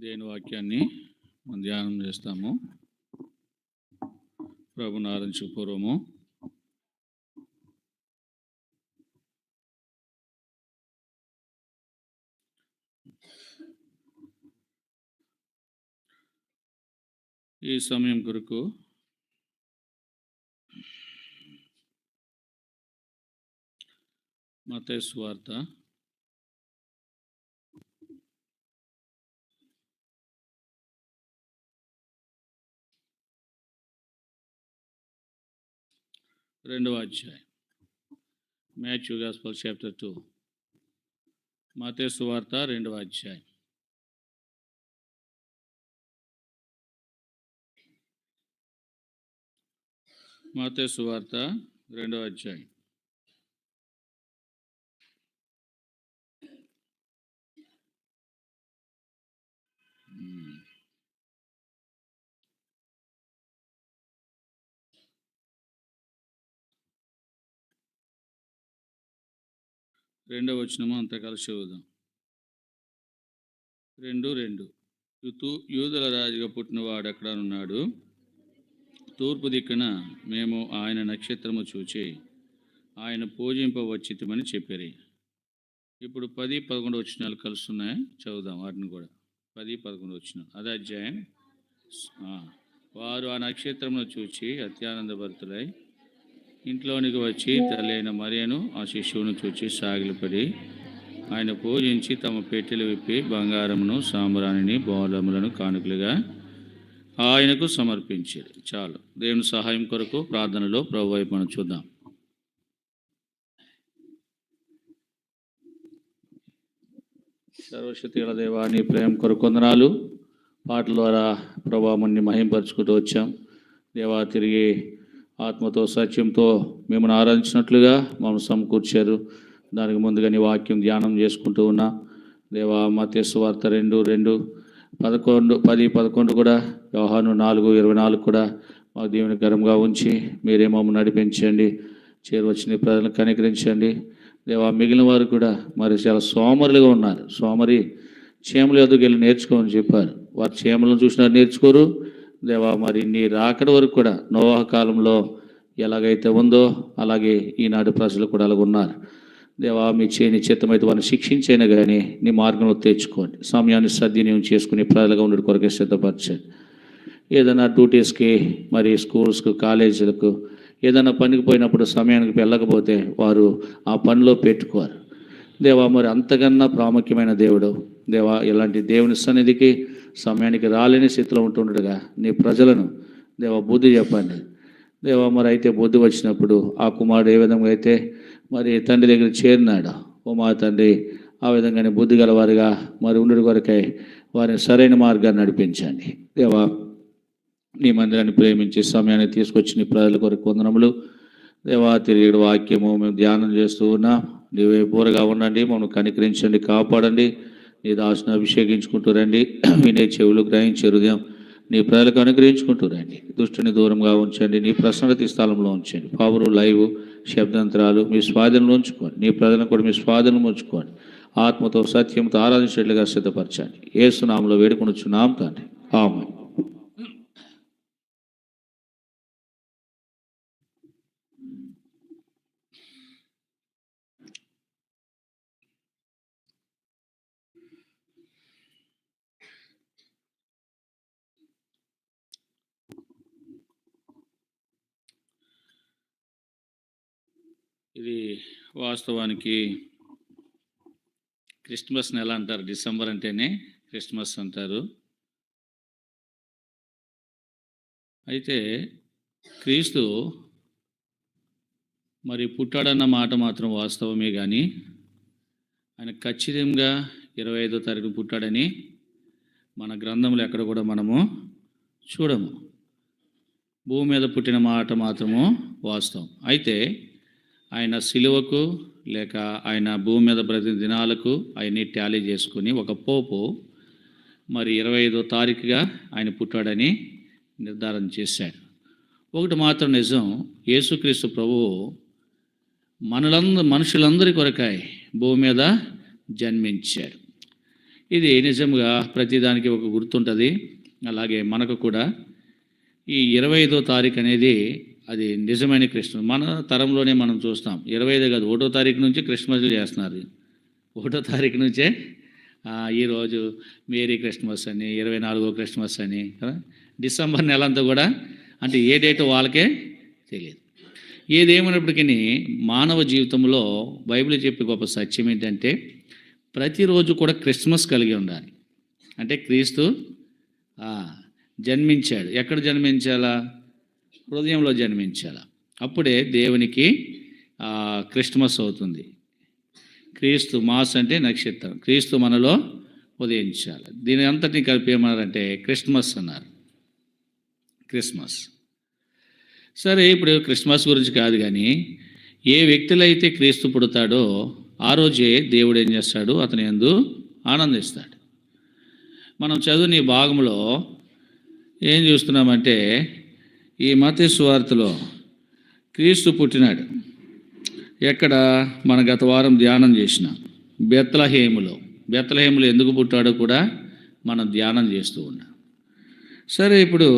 దేని వాక్యాన్ని మనం ధ్యానం చేస్తాము. ప్రభుని ఆరాధించక పూర్వము ఈ సమయం కొరకు మత్తయి సువార్త 2వ అధ్యాయం. Matthew gospel chapter 2. మత్తయి సువార్త 2వ అధ్యాయం. మత్తయి సువార్త 2వ అధ్యాయం. రెండవ వచనము అంతా కలిసి చదువుదాం. 2:2 యూదుల రాజుగా పుట్టినవాడు ఎక్కడనున్నాడు? తూర్పు దిక్కున మేము ఆయన నక్షత్రము చూచి ఆయన పూజింపవచ్చితమని చెప్పారు. ఇప్పుడు 10-11 వచనాలు కలుస్తున్నాయి, చదువుదాం వాటిని కూడా. 10-11 వచనాలు అదే అధ్యాయం. వారు ఆ నక్షత్రమును చూచి అత్యానందభరితులై ఇంట్లోనికి వచ్చి తల్లి అయిన మరియను ఆ శిశువును చూచి సాగిలపడి ఆయన పూజించి తమ పెట్టెలు విప్పి బంగారమును సాంబ్రాణిని బోళములను కానుకలుగా ఆయనకు సమర్పించారు. చాలు. దేవుని సహాయం కొరకు ప్రార్థనలో ప్రభు వైపు మనం చూద్దాం. సర్వశక్తి గల దేవా, నీ ప్రేమ కొరకు వందనాలు. పాటల ద్వారా ప్రభావాన్ని మహింపరుచుకుంటూ వచ్చాం. దేవా, తిరిగి ఆత్మతో సత్యంతో మిమ్మల్ని ఆరాధించినట్లుగా మమ్మల్ని సమకూర్చారు. దానికి ముందుగా నీ వాక్యం ధ్యానం చేసుకుంటూ ఉన్నా. దేవా, మత్తయి సువార్త 2:2, 10-11 కూడా, యోహాను 4:24 కూడా మాకు దీవెనకరంగా ఉంచి మీరే మమ్మల్ని నడిపించండి. చేరువచ్చిన ప్రజలను కనికరించండి. దేవా, మిగిలిన వారు కూడా మరి చాలా సోమరులుగా ఉన్నారు. సోమరి చీమల ఎదుగు వెళ్ళి నేర్చుకోమని చెప్పారు. వారు చీమలను చూసినారు, నేర్చుకోరు. దేవా, మరి నీ రాకడ వరకు కూడా నోవహ కాలంలో ఎలాగైతే ఉందో అలాగే ఈనాడు ప్రజలు కూడా అలాగ ఉన్నారు. దేవా, మీ చేయని చిత్తమైతే వారిని శిక్షించైనా కానీ నీ మార్గంలో తెచ్చుకోండి. సమయాన్ని సద్వినియోగం చేసుకుని ప్రజలుగా ఉండడం కొరకే సిద్ధపరచండి. ఏదైనా డ్యూటీస్కి, మరి స్కూల్స్కు, కాలేజీలకు ఏదైనా పనికి పోయినప్పుడు సమయానికి వెళ్ళకపోతే వారు ఆ పనిలో పెట్టుకోరు. దేవా, మరి అంతకన్నా ప్రాముఖ్యమైన దేవుడు దేవా, ఇలాంటి దేవుని సన్నిధికి సమయానికి రాలేని స్థితిలో ఉంటుండగా నీ ప్రజలను దేవా బుద్ధి చెప్పండి. దేవా, మరి అయితే బుద్ధి వచ్చినప్పుడు ఆ కుమారుడు ఏ విధంగా అయితే మరి తండ్రి దగ్గర చేరినాడు, ఓ మా తండ్రి, ఆ విధంగానే బుద్ధి గలవారిగా మరి ఉండు కొరకై వారిని సరైన మార్గాన్ని నడిపించండి. దేవా, నీ మందిరాన్ని ప్రేమించి సమయాన్ని తీసుకొచ్చి నీ ప్రజల కొరకు వందనములు. దేవా, తిరిగి వాక్యము మేము ధ్యానం చేస్తూ ఉన్నాం. నీవే పూరగా ఉండండి, మమ్మల్ని కనికరించండి, కాపాడండి. నీ దాసును అభిషేకించుకుంటూ రండి. వినే చెవులు, గ్రహించే హృదయం నీ ప్రజలకు అనుగ్రహించుకుంటూ రండి. దుష్టుని దూరంగా ఉంచండి, నీ ప్రసన్నతి స్థలంలో ఉంచండి. పవరు, లైవ్, శబ్దంతరాలు మీ స్వాధీనంలో ఉంచుకోండి. నీ ప్రజలను కూడా మీ స్వాధీనంలో ఉంచుకోండి. ఆత్మతో సత్యంతో ఆరాధించేట్లుగా సిద్ధపరచండి. యేసు నామములో వేడుకొనుచున్నాం తండ్రి, ఆమేన్. ఇది వాస్తవానికి క్రిస్మస్ నెల అంటారు. డిసెంబర్ అంటేనే క్రిస్మస్ అంటారు. అయితే క్రీస్తు మరి పుట్టాడన్న మాట మాత్రం వాస్తవమే, కానీ ఆయన ఖచ్చితంగా 25వ తారీఖు పుట్టాడని మన గ్రంథంలో ఎక్కడ కూడా మనము చూడము. భూమి మీద పుట్టిన మాట మాత్రము వాస్తవం. అయితే ఆయన సిలువకు లేక ఆయన భూమి మీద ప్రతి దినాలకు ఆయన్ని టాలీ చేసుకుని ఒక పోపు మరి 25వ తారీఖుగా ఆయన పుట్టాడని నిర్ధారణ చేశాడు. ఒకటి మాత్రం నిజం, యేసుక్రీస్తు ప్రభువు మనుషులందరి కొరకాయ భూమి మీద జన్మించాడు. ఇది నిజంగా ప్రతిదానికి ఒక గుర్తుంటుంది. అలాగే మనకు కూడా ఈ 25వ తారీఖు అనేది అది నిజమైన క్రిస్మస్. మన తరంలోనే మనం చూస్తాం. 25 కాదు, 1వ తారీఖు నుంచి క్రిస్మస్లు చేస్తున్నారు. 1వ తారీఖు నుంచే ఈరోజు మేరీ క్రిస్మస్ అని, 24వ క్రిస్మస్ అని కదా. డిసెంబర్ నెలంతా కూడా అంటే ఏ డేట్ వాళ్ళకే తెలియదు. ఏదేమైనప్పటికీ మానవ జీవితంలో బైబిల్ చెప్పే గొప్ప సత్యం ఏంటంటే ప్రతిరోజు కూడా క్రిస్మస్ కలిగి ఉండాలి. అంటే క్రీస్తు జన్మించాడు. ఎక్కడ జన్మించాలా? హృదయంలో జన్మించాలా. అప్పుడే దేవునికి క్రిస్మస్ అవుతుంది. క్రీస్తు మాస్ అంటే నక్షత్రం. క్రీస్తు మనలో ఉదయించాలి. దీని అంతటిని కలిపి ఏమన్నారంటే క్రిస్మస్ అన్నారు. క్రిస్మస్. సరే, ఇప్పుడు క్రిస్మస్ గురించి కాదు కానీ ఏ వ్యక్తులైతే క్రీస్తు పుడతాడో ఆ రోజే దేవుడు ఏం చేస్తాడు? అతని యందు ఆనందిస్తాడు. మనం చదువుని భాగంలో ఏం చూస్తున్నామంటే ఈ మత్తయి సువార్తలో క్రీస్తు పుట్టినాడు. ఎక్కడ? మన గత వారం ధ్యానం చేసిన బెత్లెహేములో. బెత్లెహేములో ఎందుకు పుట్టాడో కూడా మనం ధ్యానం చేస్తూ ఉన్నాం. సరే, ఇప్పుడు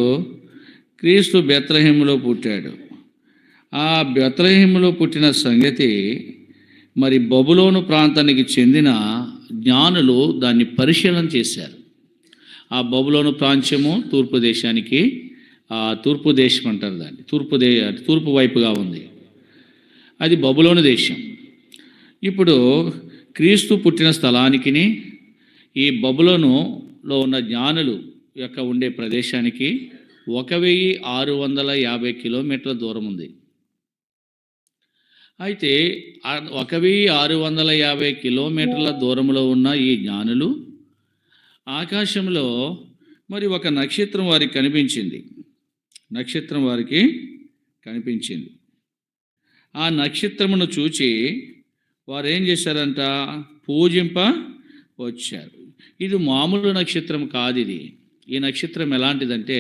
క్రీస్తు బెత్లెహేములో పుట్టాడు. ఆ బెత్లెహేములో పుట్టిన సంగతి మరి బబులోను ప్రాంతానికి చెందిన జ్ఞానులు దాన్ని పరిశీలన చేశారు. ఆ బబులోను ప్రాంత్యము తూర్పు దేశానికి, తూర్పు దేశం అంటారు దాన్ని, తూర్పు వైపుగా ఉంది. అది బబులోను దేశం. ఇప్పుడు క్రీస్తు పుట్టిన స్థలానికి ఈ బబులోనులో ఉన్న జ్ఞానులు యొక్క ఉండే ప్రదేశానికి 1650 కిలోమీటర్ల దూరం ఉంది. అయితే 1650 కిలోమీటర్ల దూరంలో ఉన్న ఈ జ్ఞానులు ఆకాశంలో మరి ఒక నక్షత్రం వారికి కనిపించింది. నక్షత్రం వారికి కనిపించింది. ఆ నక్షత్రమును చూచి వారు ఏం చేశారంట? పూజింప వచ్చారు. ఇది మామూలు నక్షత్రం కాదు. ఈ నక్షత్రం ఎలాంటిదంటే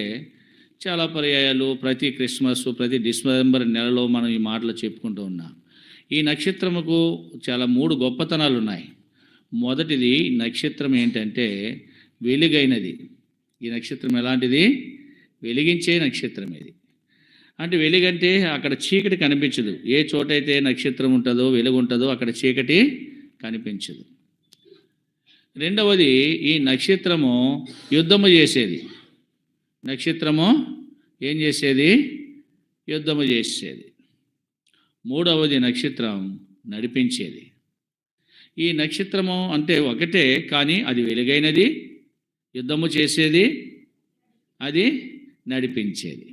చాలా పర్యాయాలు ప్రతి క్రిస్మస్, ప్రతి డిసెంబర్ నెలలో మనం ఈ మాటలు చెప్పుకుంటూ ఉన్నాం. ఈ నక్షత్రముకు చాలా 3 గొప్పతనాలు ఉన్నాయి. మొదటిది, నక్షత్రం ఏంటంటే వెలుగైనది. ఈ నక్షత్రం ఎలాంటిది? వెలిగించే నక్షత్రం ఇది. అంటే వెలుగంటే అక్కడ చీకటి కనిపించదు. ఏ చోటైతే నక్షత్రం ఉంటుందో, వెలుగు ఉంటుందో అక్కడ చీకటి కనిపించదు. రెండవది, ఈ నక్షత్రము యుద్ధము చేసేది. నక్షత్రము ఏం చేసేది? యుద్ధము చేసేది. మూడవది, నక్షత్రం నడిపించేది. ఈ నక్షత్రము అంటే ఒకటే, కానీ అది వెలుగైనది, యుద్ధము చేసేది, అది నడిపించేది.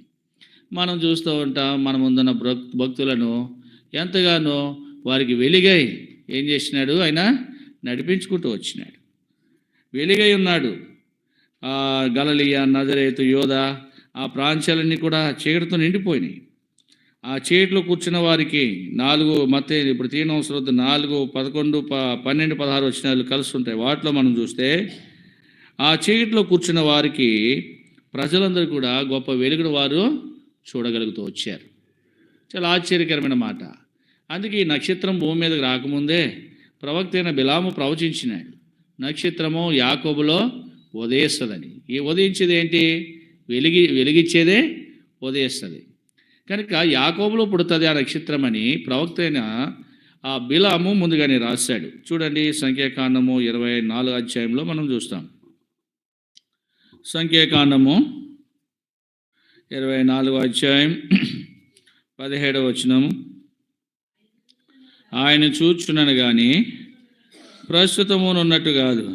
మనం చూస్తూ ఉంటాం మన ముందున్న భక్తులను ఎంతగానో వారికి వెలుగై ఏం చేసినాడు? ఆయన నడిపించుకుంటూ వచ్చినాడు. వెలుగై ఉన్నాడు. గలిలయ, నజరేతు, యోధ ఆ ప్రాంతాలన్నీ కూడా చీకటితో నిండిపోయినాయి. ఆ చీకటిలో కూర్చున్న వారికి 4 మత్తయి ఇప్పుడు తీనవసరం 4, 11, 12, 16 వచనాలు కలిసి ఉంటాయి. వాటిలో మనం చూస్తే ఆ చీకటిలో కూర్చున్న వారికి ప్రజలందరూ కూడా గొప్ప వెలుగును వారు చూడగలుగుతూ వచ్చారు. చాలా ఆశ్చర్యకరమైన మాట. అందుకే ఈ నక్షత్రం భూమి మీదకి రాకముందే ప్రవక్త అయిన బిలాము ప్రవచించినాడు. నక్షత్రము యాకోబులో ఉదయిస్తుందని. ఈ ఉదయించేది ఏంటి? వెలిగిచ్చేదే ఉదయిస్తుంది. కనుక యాకోబులో పుడుతుంది ఆ నక్షత్రం అని ప్రవక్త అయిన ఆ బిలాము ముందుగానే రాశాడు. చూడండి, సంఖ్యాకాండము 24 అధ్యాయంలో మనం చూస్తాం. సంఖ్యాకాండము 24 అధ్యాయం 17వ వచనము. ఆయన చూచున్నాను కానీ ప్రస్తుతమునున్నట్టు కాదు,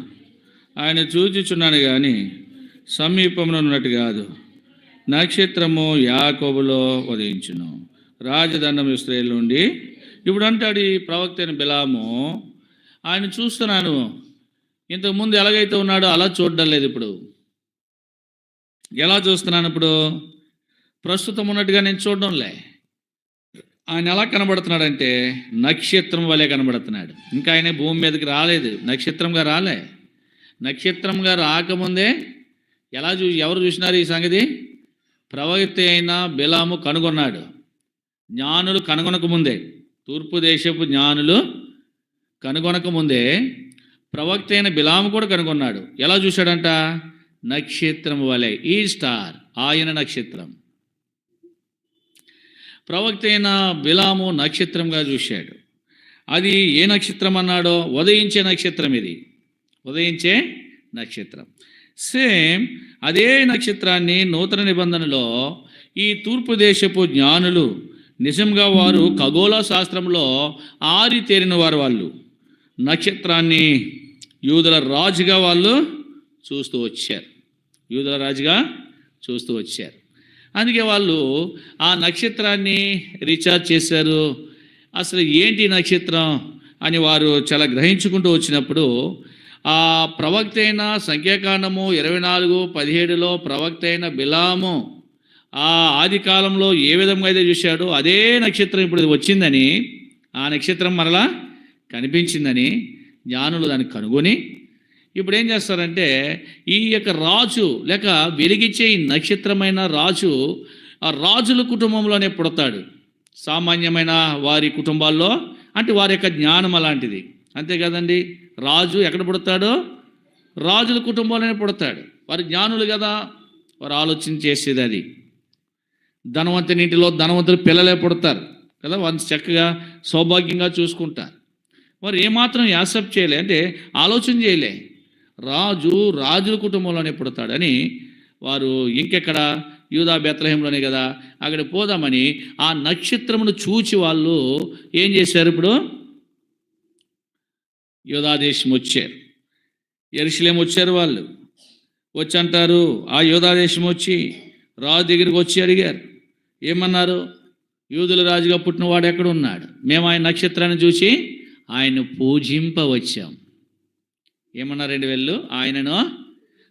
ఆయన చూచుచున్నాను కానీ సమీపమునున్నట్టు కాదు. నక్షత్రము యాకోబులో ఉదయించును, రాజదండం ఇశ్రాయేలు నుండి. ఇప్పుడు అంటాడు ఈ ప్రవక్త అయిన బిలాము, ఆయన చూస్తున్నాను, ఇంతకుముందు ఎలాగైతే ఉన్నాడో అలా చూడడం లేదు. ఇప్పుడు ఎలా చూస్తున్నాను? ఇప్పుడు ప్రస్తుతం ఉన్నట్టుగా నేను చూడడంలే. ఆయన ఎలా కనబడుతున్నాడంటే నక్షత్రం వలె కనబడుతున్నాడు. ఇంకా ఆయన భూమి మీదకి రాలేదు, నక్షత్రంగా రాలే. నక్షత్రంగా రాకముందే ఎవరు చూసినారు ఈ సంగతి? ప్రవక్త అయిన బిలాము కనుగొన్నాడు. జ్ఞానులు కనుగొనక ముందే, తూర్పు దేశపు జ్ఞానులు కనుగొనక ముందే ప్రవక్త అయిన బిలాము కూడా కనుగొన్నాడు. ఎలా చూశాడంట? నక్షత్రం వలె, ఈ స్టార్, ఆయన నక్షత్రం. ప్రవక్త అయిన బిలాము నక్షత్రంగా చూశాడు. అది ఏ నక్షత్రం అన్నాడో? ఉదయించే నక్షత్రం. ఇది ఉదయించే నక్షత్రం. సేమ్ అదే నక్షత్రాన్ని నూతన నిబంధనలో ఈ తూర్పు దేశపు జ్ఞానులు, నిజంగా వారు ఖగోళ శాస్త్రంలో ఆరితేరిన వారు, వాళ్ళు నక్షత్రాన్ని యూదుల రాజుగా వాళ్ళు చూస్తూ వచ్చారు. యూదుల రాజుగా చూస్తూ వచ్చారు. అందుకే వాళ్ళు ఆ నక్షత్రాన్ని రీఛార్జ్ చేశారు. అసలు ఏంటి నక్షత్రం అని వారు చాలా గ్రహించుకుంటూ వచ్చినప్పుడు, ఆ ప్రవక్త అయిన సంఖ్యాకాండము 24:17లో ప్రవక్త అయిన బిలాము ఆ ఆది కాలంలో ఏ విధంగా అయితే చూశాడో అదే నక్షత్రం ఇప్పుడు వచ్చిందని, ఆ నక్షత్రం మరలా కనిపించిందని జ్ఞానులు దాన్ని కనుగొని ఇప్పుడు ఏం చేస్తారంటే, ఈ యొక్క రాజు లేక వెలిగించే ఈ నక్షత్రమైన రాజు ఆ రాజుల కుటుంబంలోనే పుడతాడు. సామాన్యమైన వారి కుటుంబాల్లో, అంటే వారి యొక్క జ్ఞానం అలాంటిది, అంతే కదండి. రాజు ఎక్కడ పుడతాడో? రాజుల కుటుంబంలోనే పుడతాడు. వారి జ్ఞానులు కదా, వారు ఆలోచన చేసేది అది. ధనవంతుని ఇంటిలో ధనవంతులు పిల్లలే పుడతారు కదా, వారిని చక్కగా సౌభాగ్యంగా చూసుకుంటారు. వారు ఏమాత్రం యాక్సెప్ట్ చేయలే, అంటే ఆలోచన చేయలే. రాజుల కుటుంబంలోనే పుడతాడని వారు ఇంకెక్కడ? యూదా బెత్లెహేంలోనే కదా, అక్కడ పోదామని ఆ నక్షత్రమును చూచి వాళ్ళు ఏం చేశారు? ఇప్పుడు యూదా దేశం వచ్చారు, యెరూషలేం వచ్చారు. వాళ్ళు వచ్చి అంటారు, ఆ యూదా దేశం వచ్చి రాజు దగ్గరికి వచ్చి అడిగారు. ఏమన్నారు? యూదుల రాజుగా పుట్టినవాడు ఎక్కడ ఉన్నాడు? మేము ఆయన నక్షత్రాన్ని చూసి ఆయన పూజింపవచ్చాం. ఏమన్నారండి వీళ్ళు? ఆయనను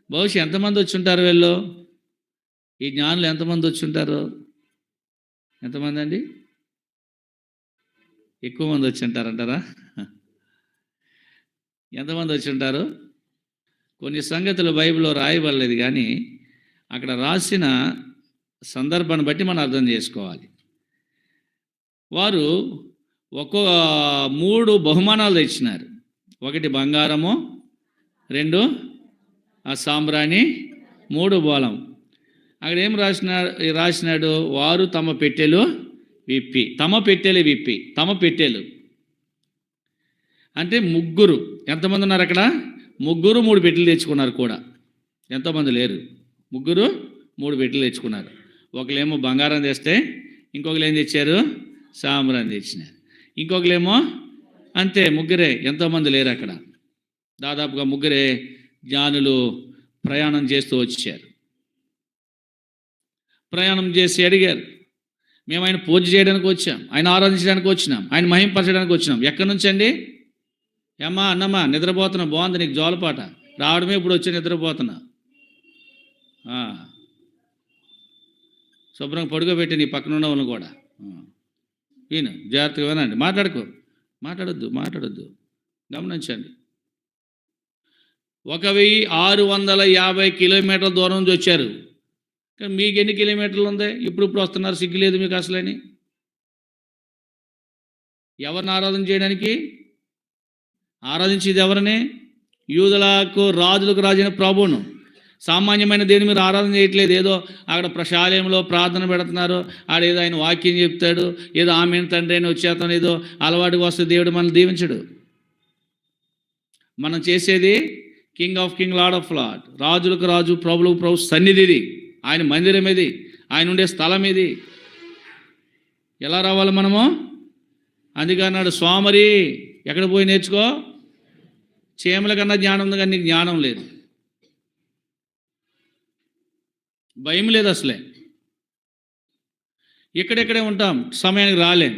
బహుశా ఎంతమంది వచ్చి ఉంటారు వీళ్ళు? ఈ జ్ఞానులు ఎంతమంది వచ్చి ఉంటారు? ఎంతమంది అండి? ఎక్కువ మంది వచ్చి ఉంటారంటారా? ఎంతమంది వచ్చి ఉంటారు? కొన్ని సంగతులు బైబిల్లో రాయబడలేదు, కానీ అక్కడ రాసిన సందర్భాన్ని బట్టి మనం అర్థం చేసుకోవాలి. వారు 3 బహుమానాలు తెచ్చినారు. 1 బంగారము, 2 ఆ సాంబ్రాణి, 3 బోళం. అక్కడ ఏం రాసినాడు? వారు తమ పెట్టెలు విప్పి, తమ పెట్టెలు అంటే ముగ్గురు. ఎంతమంది ఉన్నారు అక్కడ? ముగ్గురు 3 పెట్టెలు తెచ్చుకున్నారు కూడా. ఎంతోమంది లేరు, ముగ్గురు 3 పెట్టెలు తెచ్చుకున్నారు. ఒకళ్ళేమో బంగారం తెస్తే, ఇంకొకరు ఏం తెచ్చారు? సాంబ్రాన్ని తెచ్చినారు. ఇంకొకరేమో అంతే, ముగ్గురే, ఎంతోమంది లేరు అక్కడ. దాదాపుగా ముగ్గురే జ్ఞానులు ప్రయాణం చేస్తూ వచ్చారు. ప్రయాణం చేసి అడిగారు, మేము ఆయన పూజ చేయడానికి వచ్చాం, ఆయన ఆరాధించడానికి వచ్చినాం, ఆయన మహింపరచడానికి వచ్చినాం. ఎక్కడి నుంచి అండి? ఏమ్మా అన్నమ్మా, నిద్రపోతున్నా, బాగుంది నీకు జోలపాట, రావడమే ఇప్పుడు వచ్చి నిద్రపోతున్నా. శుభ్రంగా పడుకోబెట్టి నీ పక్కన ఉన్నవాళ్ళు కూడా ఈయన జాగ్రత్తగా వినండి. మాట్లాడొద్దు, గమనించండి. 1650 కిలోమీటర్ల దూరం నుంచి వచ్చారు. కానీ మీకు ఎన్ని కిలోమీటర్లు ఉంది? ఇప్పుడు వస్తున్నారు, సిగ్గులేదు మీకు అసలని? ఎవరిని ఆరాధన చేయడానికి? ఆరాధించేది ఎవరిని? యూదులకు రాజులకు రాజైన ప్రభువును. సామాన్యమైన దేవుని మీరు ఆరాధన చేయట్లేదు. ఏదో అక్కడ ప్రశాలయంలో ప్రార్థన పెడుతున్నారు, ఆడేదో ఆయన వాక్యం చెప్తాడు, ఏదో ఆమె తండ్రి అని వచ్చేస్తాను, ఏదో అలవాటుగా వస్తే దేవుడు మనల్ని దీవించడు. మనం చేసేది king of king, lord of lord, రాజులకు రాజు, ప్రభులకు ప్రభు సన్నిధి ఇది, ఆయన మందిరం ఇది, ఆయన ఉండే స్థలం ఇది. ఎలా రావాలి మనము? అందుకే అన్నాడు, స్వామరి ఎక్కడ పోయి నేర్చుకో, చీమల కన్నా జ్ఞానం ఉంది కానీ నీకు జ్ఞానం లేదు, భయం లేదు అసలే. ఇక్కడెక్కడే ఉంటాం, సమయానికి రాలేం.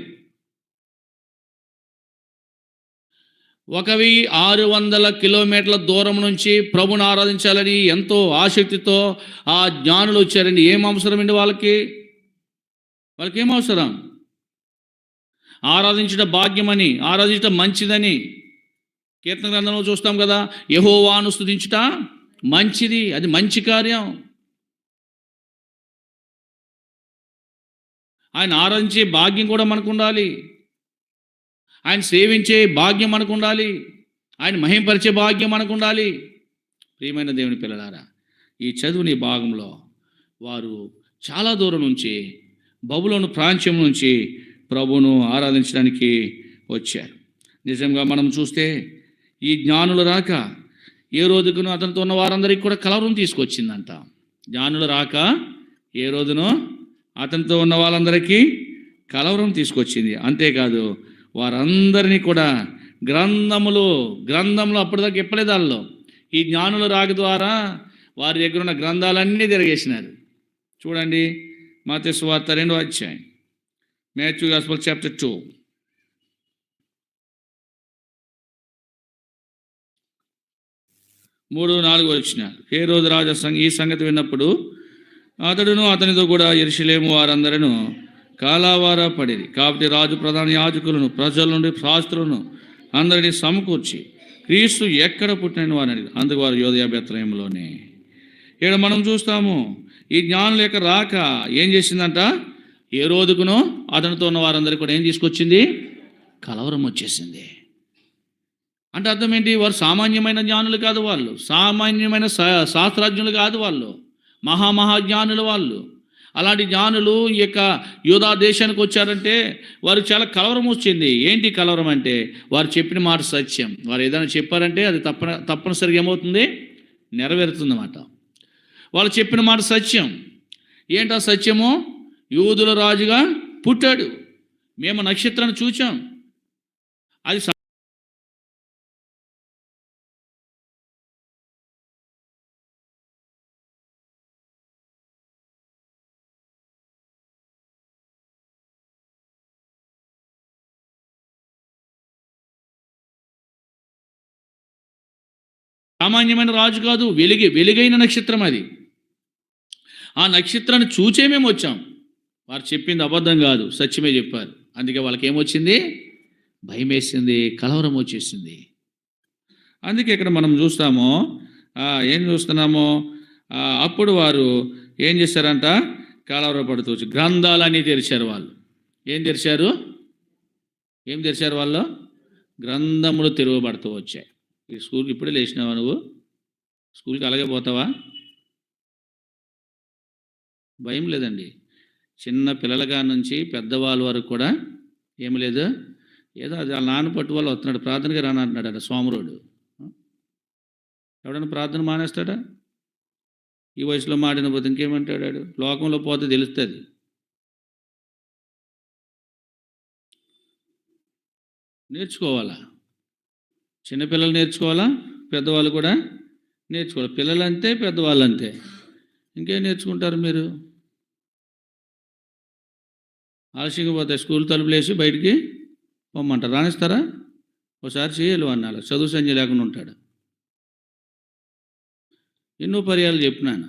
1600 కిలోమీటర్ల దూరం నుంచి ప్రభుని ఆరాధించాలని ఎంతో ఆసక్తితో ఆ జ్ఞానులు వచ్చారండి. ఏం అవసరం అండి వాళ్ళకి? ఏం అవసరం? ఆరాధించడం భాగ్యమని, ఆరాధించడం మంచిదని. కీర్తన గ్రంథంలో చూస్తాం కదా, యెహోవాను స్తుతించుట మంచిది, అది మంచి కార్యం. ఆయన ఆరాధించే భాగ్యం కూడా మనకు ఉండాలి, ఆయన సేవించే భాగ్యం మనకు ఉండాలి. ఆయన మహింపరిచే భాగ్యం మనకు ఉండాలి. ప్రియమైన దేవుని పిల్లలారా, ఈ చదువుని భాగంలో వారు చాలా దూరం నుంచి, బబులోను ప్రాంత్యం నుంచి ప్రభువును ఆరాధించడానికి వచ్చారు. నిజంగా మనం చూస్తే ఈ జ్ఞానుల రాక ఏ రోజుకును అతనితో ఉన్న వారందరికీ కూడా కలవరం తీసుకొచ్చిందంట. జ్ఞానుల రాక ఏ రోజునో అతనితో ఉన్న వాళ్ళందరికీ కలవరం తీసుకొచ్చింది. అంతేకాదు, వారందరినీ కూడా గ్రంథంలో అప్పటిదాకా ఎప్పలేదు వాళ్ళలో. ఈ జ్ఞానుల రాక ద్వారా వారి దగ్గర ఉన్న గ్రంథాలన్నీ తిరగేసినారు. చూడండి, మత్తయి సువార్త 2వ అధ్యాయం, మాథ్యూ గాస్పెల్ చాప్టర్ 2. 3-4 వచనాలు. హేరోదు రాజు ఈ సంగతి విన్నప్పుడు అతడును అతనితో కూడా యెరూషలేము వారందరూ కాలావారా పడిరి. కాబట్టి రాజు ప్రధాన యాజకులను, ప్రజల నుండి శాస్త్రులను అందరినీ సమకూర్చి క్రీస్తు ఎక్కడ పుట్టిన వారిని అడిగారు. అందుకు వారు యూదయ బెత్లెహేములోనే. ఇక్కడ మనం చూస్తాము, ఈ జ్ఞానుల యొక్క రాక ఏం చేసిందంట? ఏ రోజుకునో అతనితో ఉన్న వారందరికీ కూడా ఏం తీసుకొచ్చింది? కలవరం వచ్చేసింది. అంటే అర్థం ఏంటి? వారు సామాన్యమైన జ్ఞానులు కాదు, వాళ్ళు సామాన్యమైన శాస్త్రజ్ఞులు కాదు, వాళ్ళు మహాజ్ఞానులు. వాళ్ళు అలాంటి జ్ఞానులు ఈ యొక్క యూదా దేశానికి వచ్చారంటే వారు చాలా కలవరం వచ్చింది. ఏంటి కలవరం అంటే, వారు చెప్పిన మాట సత్యం. వారు ఏదైనా చెప్పారంటే అది తప్పనిసరిగా ఏమవుతుంది? నెరవేరుతుందన్నమాట. వాళ్ళు చెప్పిన మాట సత్యం. ఏంటా సత్యము? యూదుల రాజుగా పుట్టాడు, మేము నక్షత్రాన్ని చూచాం. అది సామాన్యమైన రాజు కాదు, వెలుగైన నక్షత్రం అది. ఆ నక్షత్రాన్ని చూచే మేము వచ్చాం. వారు చెప్పింది అబద్ధం కాదు, సత్యమే చెప్పారు. అందుకే వాళ్ళకి ఏమొచ్చింది? భయం వేసింది, కలవరం వచ్చేసింది. అందుకే ఇక్కడ మనం చూస్తాము, ఏం చూస్తున్నామో, అప్పుడు వారు ఏం చేశారంట? కలవరపడుతూ వచ్చి గ్రంథాలన్నీ తెరిచారు. వాళ్ళు ఏం తెరిచారు? వాళ్ళు గ్రంథములు తెరవబడుతూ వచ్చాయి. ఈ స్కూల్కి ఇప్పుడే లేచినావా నువ్వు? స్కూల్కి అలాగే పోతావా? భయం లేదండి. చిన్న పిల్లలగా నుంచి పెద్దవాళ్ళ వరకు కూడా ఏమి లేదు. ఏదో అది వాళ్ళ నాన్న పట్టు వాళ్ళు వస్తున్నాడు, ప్రార్థనగా రానంటున్నాడు సోమరుడు. ఎవడన్నా ప్రార్థన మానేస్తాడా? ఈ వయసులో మాడిన పోతే ఇంకేమంటాడు? లోకంలో పోతే తెలుస్తుంది. నేర్చుకోవాలా? చిన్నపిల్లలు నేర్చుకోవాలా, పెద్దవాళ్ళు కూడా నేర్చుకోవాలి. పిల్లలు అంతే, పెద్దవాళ్ళు అంతే. ఇంకేం నేర్చుకుంటారు మీరు? ఆలస్యంగా పోతే స్కూల్ తలుపులు వేసి బయటికి పొమ్మంటారు. రాణిస్తారా? ఒకసారి చేయలు అన్నాడు, చదువు సంజయ్ లేకుండా ఉంటాడు. ఎన్నో పర్యాలు చెప్పినాను.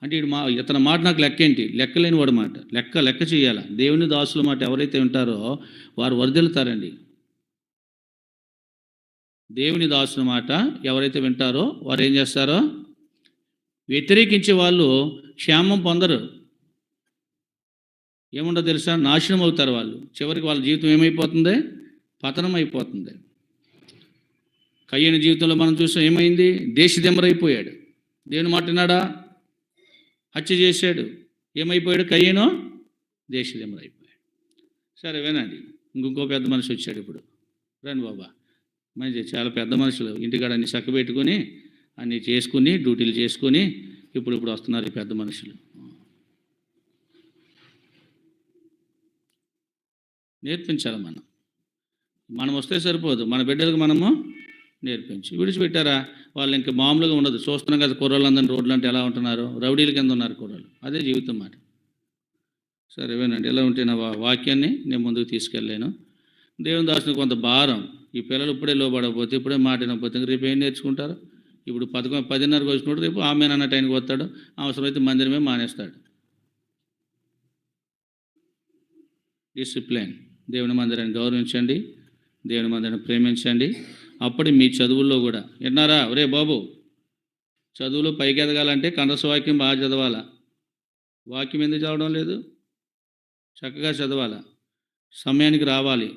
అంటే ఇతని మాట నాకు లెక్క ఏంటి? లెక్కలేని వాడు మాట. లెక్క చేయాలి. దేవుని దాసుల మాట ఎవరైతే వింటారో వారు వరదలుతారండి. దేవుని దాసుల మాట ఎవరైతే వింటారో వారు ఏం చేస్తారో, వ్యతిరేకించే వాళ్ళు క్షేమం పొందరు. ఏముండో తెలుసా? నాశనం అవుతారు వాళ్ళు. చివరికి వాళ్ళ జీవితం ఏమైపోతుంది? పతనం అయిపోతుంది. కయ్యని జీవితంలో మనం చూసాం, ఏమైంది? దేశదిమ్మరైపోయాడు. దేవుని మాట విన్నాడా? హత్య చేశాడు. ఏమైపోయాడు? కయ్యను దేశదిమ్మరైపోయాడు. సరే వినండి, ఇంకో పెద్ద మనిషి వచ్చాడు ఇప్పుడు. రండి బాబా, మంచి చాలా పెద్ద మనుషులు ఇంటికాడ అన్ని చక్క పెట్టుకొని అన్నీ చేసుకుని డ్యూటీలు చేసుకొని ఇప్పుడు వస్తున్నారు ఈ పెద్ద మనుషులు. నేర్పించాలి. మనం వస్తే సరిపోదు, మన బిడ్డలకు మనము నేర్పించి విడిచిపెట్టారా వాళ్ళు ఇంకా మామూలుగా ఉండదు. చూస్తున్నాం కదా కుర్రోళ్ళందరినీ రోడ్లు అంటే ఎలా ఉంటున్నారు, రౌడీల కింద ఉన్నారు కుర్రోళ్ళు. అదే జీవితం మాట. సరే వినండి, ఎలా ఉంటే నా వాక్యాన్ని నేను ముందుకు తీసుకెళ్ళాను. దేవుని దాసుని కొంత భారం. ఈ పిల్లలు ఇప్పుడే లోబడకపోతే, ఇప్పుడే మాట వినకపోతే రేపు ఏం నేర్చుకుంటారు? ఇప్పుడు 10:30కి వచ్చినప్పుడు రేపు ఆమె అన్న టైంకి వస్తాడు, అవసరమైతే మందిరమే మానేస్తాడు. డిసిప్లిన్. దేవుని మందిరాన్ని గౌరవించండి, దేవుని మందిరాన్ని ప్రేమించండి. అప్పుడు మీ చదువుల్లో కూడా విన్నారా? ఒరే బాబు, చదువులో పైకి ఎదగాలంటే కందసవాక్యం బాగా చదవాలా. వాక్యం ఎందుకు చదవడం లేదు? చక్కగా చదవాలా, సమయానికి రావాలి.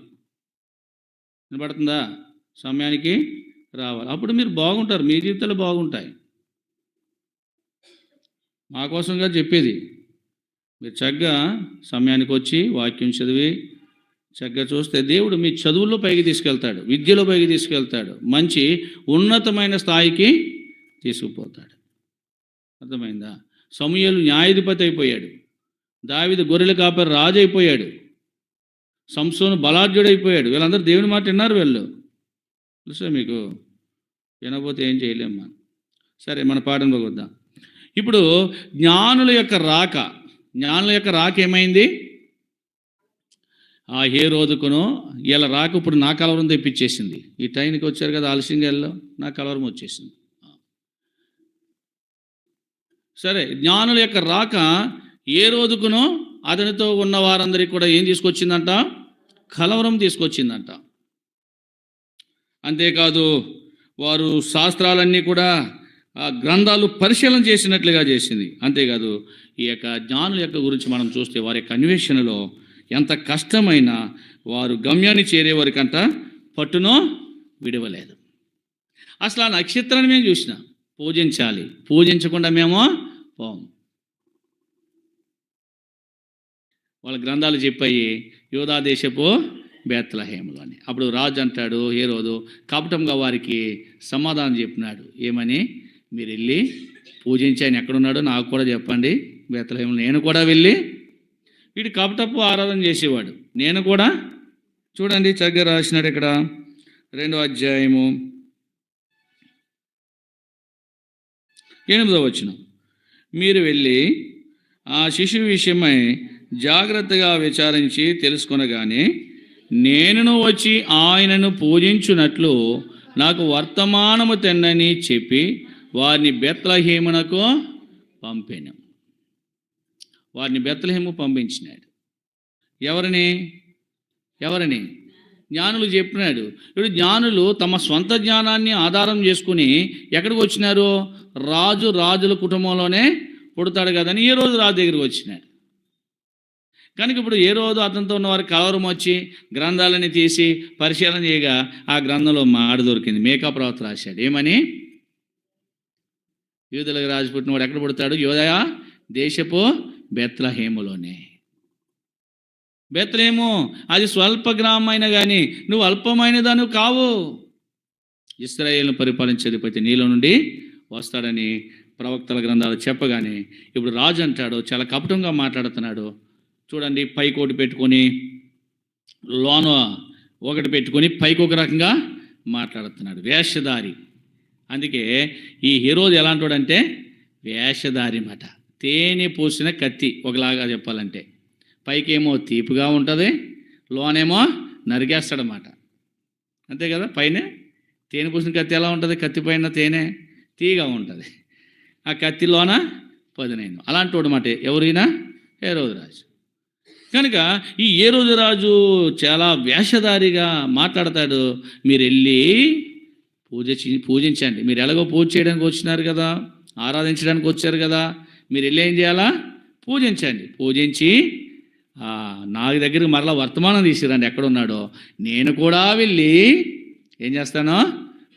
వినపడుతుందా? సమయానికి రావాలి. అప్పుడు మీరు బాగుంటారు, మీ జీవితాలు బాగుంటాయి. మా కోసంగా చెప్పేది. మీరు చక్కగా సమయానికి వచ్చి వాక్యం చదివి చక్కగా చూస్తే దేవుడు మీ చదువుల్లో పైకి తీసుకెళ్తాడు, విద్యలో పైకి తీసుకెళ్తాడు, మంచి ఉన్నతమైన స్థాయికి తీసుకుపోతాడు. అర్థమైందా? సమూయేలు న్యాయాధిపతి అయిపోయాడు, దావీదు గొర్రెల కాపరి రాజు అయిపోయాడు, సంసోను బలాఢ్యుడైపోయాడు. వీళ్ళందరూ దేవుని మాట విన్నారు. వీళ్ళు తెలుసా మీకు? వినకపోతే ఏం చేయలేం మనం. సరే, మన పాఠంలో వద్దాం. ఇప్పుడు జ్ఞానుల యొక్క రాక ఏమైంది? ఆ హేరోదుకును వీళ్ళ రాక ఇప్పుడు నా కలవరం తెప్పించేసింది. ఈ టైంకి వచ్చారు కదా ఆలస్యంగా, నా కలవరం వచ్చేసింది. సరే, జ్ఞానుల యొక్క రాక ఏ రోజుకునో అతనితో ఉన్న వారందరికీ కూడా ఏం తీసుకొచ్చిందంట? కలవరం తీసుకొచ్చిందంట. అంతేకాదు, వారు శాస్త్రాలన్నీ కూడా ఆ గ్రంథాలు పరిశీలన చేసినట్లుగా చేసింది. అంతేకాదు, ఈ యొక్క జ్ఞానుల యొక్క గురించి మనం చూస్తే వారి యొక్క అన్వేషణలో ఎంత కష్టమైనా వారు గమ్యాన్ని చేరే వరకంట పట్టునో విడవలేదు. అసలు ఆ నక్షత్రాన్ని మేము చూసినాం, పూజించాలి, పూజించకుండా మేము పోము. వాళ్ళ గ్రంథాలు చెప్పాయి యూదా దేశపు బేత్లెహేములో అని. అప్పుడు రాజు అంటాడు, హేరోదు కపటంగా వారికి సమాధానం చెప్పినాడు. ఏమని? మీరు వెళ్ళి పూజించి ఆయన ఎక్కడున్నాడో నాకు కూడా చెప్పండి, బేత్లెహేములో నేను కూడా వెళ్ళి. వీడు కపటపు ఆరాధన చేసేవాడు. నేను కూడా, చూడండి చక్కగా రాసినాడు ఇక్కడ 2వ అధ్యాయము 8వ వచనం. మీరు వెళ్ళి ఆ శిశువు విషయమై జాగ్రత్తగా విచారించి తెలుసుకొనగానే నేనును వచ్చి ఆయనను పూజించున్నట్లు నాకు వర్తమానము తెన్నని చెప్పి వారిని బేత్లెహేమునకు పంపాను. వారిని బేత్లెహేము పంపించినాడు. ఎవరిని? జ్ఞానులు చెప్పినాడు. ఇప్పుడు జ్ఞానులు తమ సొంత జ్ఞానాన్ని ఆధారం చేసుకుని ఎక్కడికి వచ్చినారు? రాజుల కుటుంబంలోనే పుడతాడు కదని ఏ రోజు రాజు దగ్గరికి వచ్చినాడు. కనుక ఇప్పుడు ఏ రోజు అతనితో ఉన్నవారు కలవరం వచ్చి గ్రంథాలని తీసి పరిశీలన చేయగా ఆ గ్రంథంలో మాట దొరికింది. మేకా ప్రవక్త రాశాడు. ఏమని? యూదులకు రాజు పుట్టినవాడు ఎక్కడ పుడతాడు? యూదయ దేశపు బేత్లెహేములోనే. బేత్లెహేము అది స్వల్ప గ్రామమైన కానీ నువ్వు అల్పమైన దాన్ని కావు. ఇశ్రాయేలును పరిపాలించే అధిపతి నీలో నుండి వస్తాడని ప్రవక్తల గ్రంథాలు చెప్పగానే ఇప్పుడు రాజు అంటాడు, చాలా కపటంగా మాట్లాడుతున్నాడు. చూడండి, పైకి ఒకటి పెట్టుకొని లోన ఒకటి పెట్టుకొని పైకి ఒక రకంగా మాట్లాడుతున్నాడు, వేషధారి. అందుకే ఈ హీరోది ఎలాంటోడంటే వేషధారి మాట. తేనె పూసిన కత్తి ఒకలాగా చెప్పాలంటే. పైకేమో తీపిగా ఉంటుంది, లోనేమో నరికేస్తాడనమాట. అంతే కదా? పైన తేనె పూసిన కత్తి ఎలా ఉంటుంది? కత్తి పైన తేనె తీగా ఉంటుంది, ఆ కత్తిలోన పదునైన. అలాంటి వాడు మాట ఎవరైనా హేరోదు రాజు. కనుక ఈ హేరోదు రాజు చాలా వేషధారిగా మాట్లాడతాడు. మీరు వెళ్ళి పూజించండి. మీరు ఎలాగో పూజ చేయడానికి వచ్చినారు కదా, ఆరాధించడానికి వచ్చారు కదా, మీరు వెళ్ళి ఏం చేయాలా? పూజించండి. పూజించి నా దగ్గరికి మరలా వర్తమానం తీసుకురండి ఎక్కడున్నాడో. నేను కూడా వెళ్ళి ఏం చేస్తానో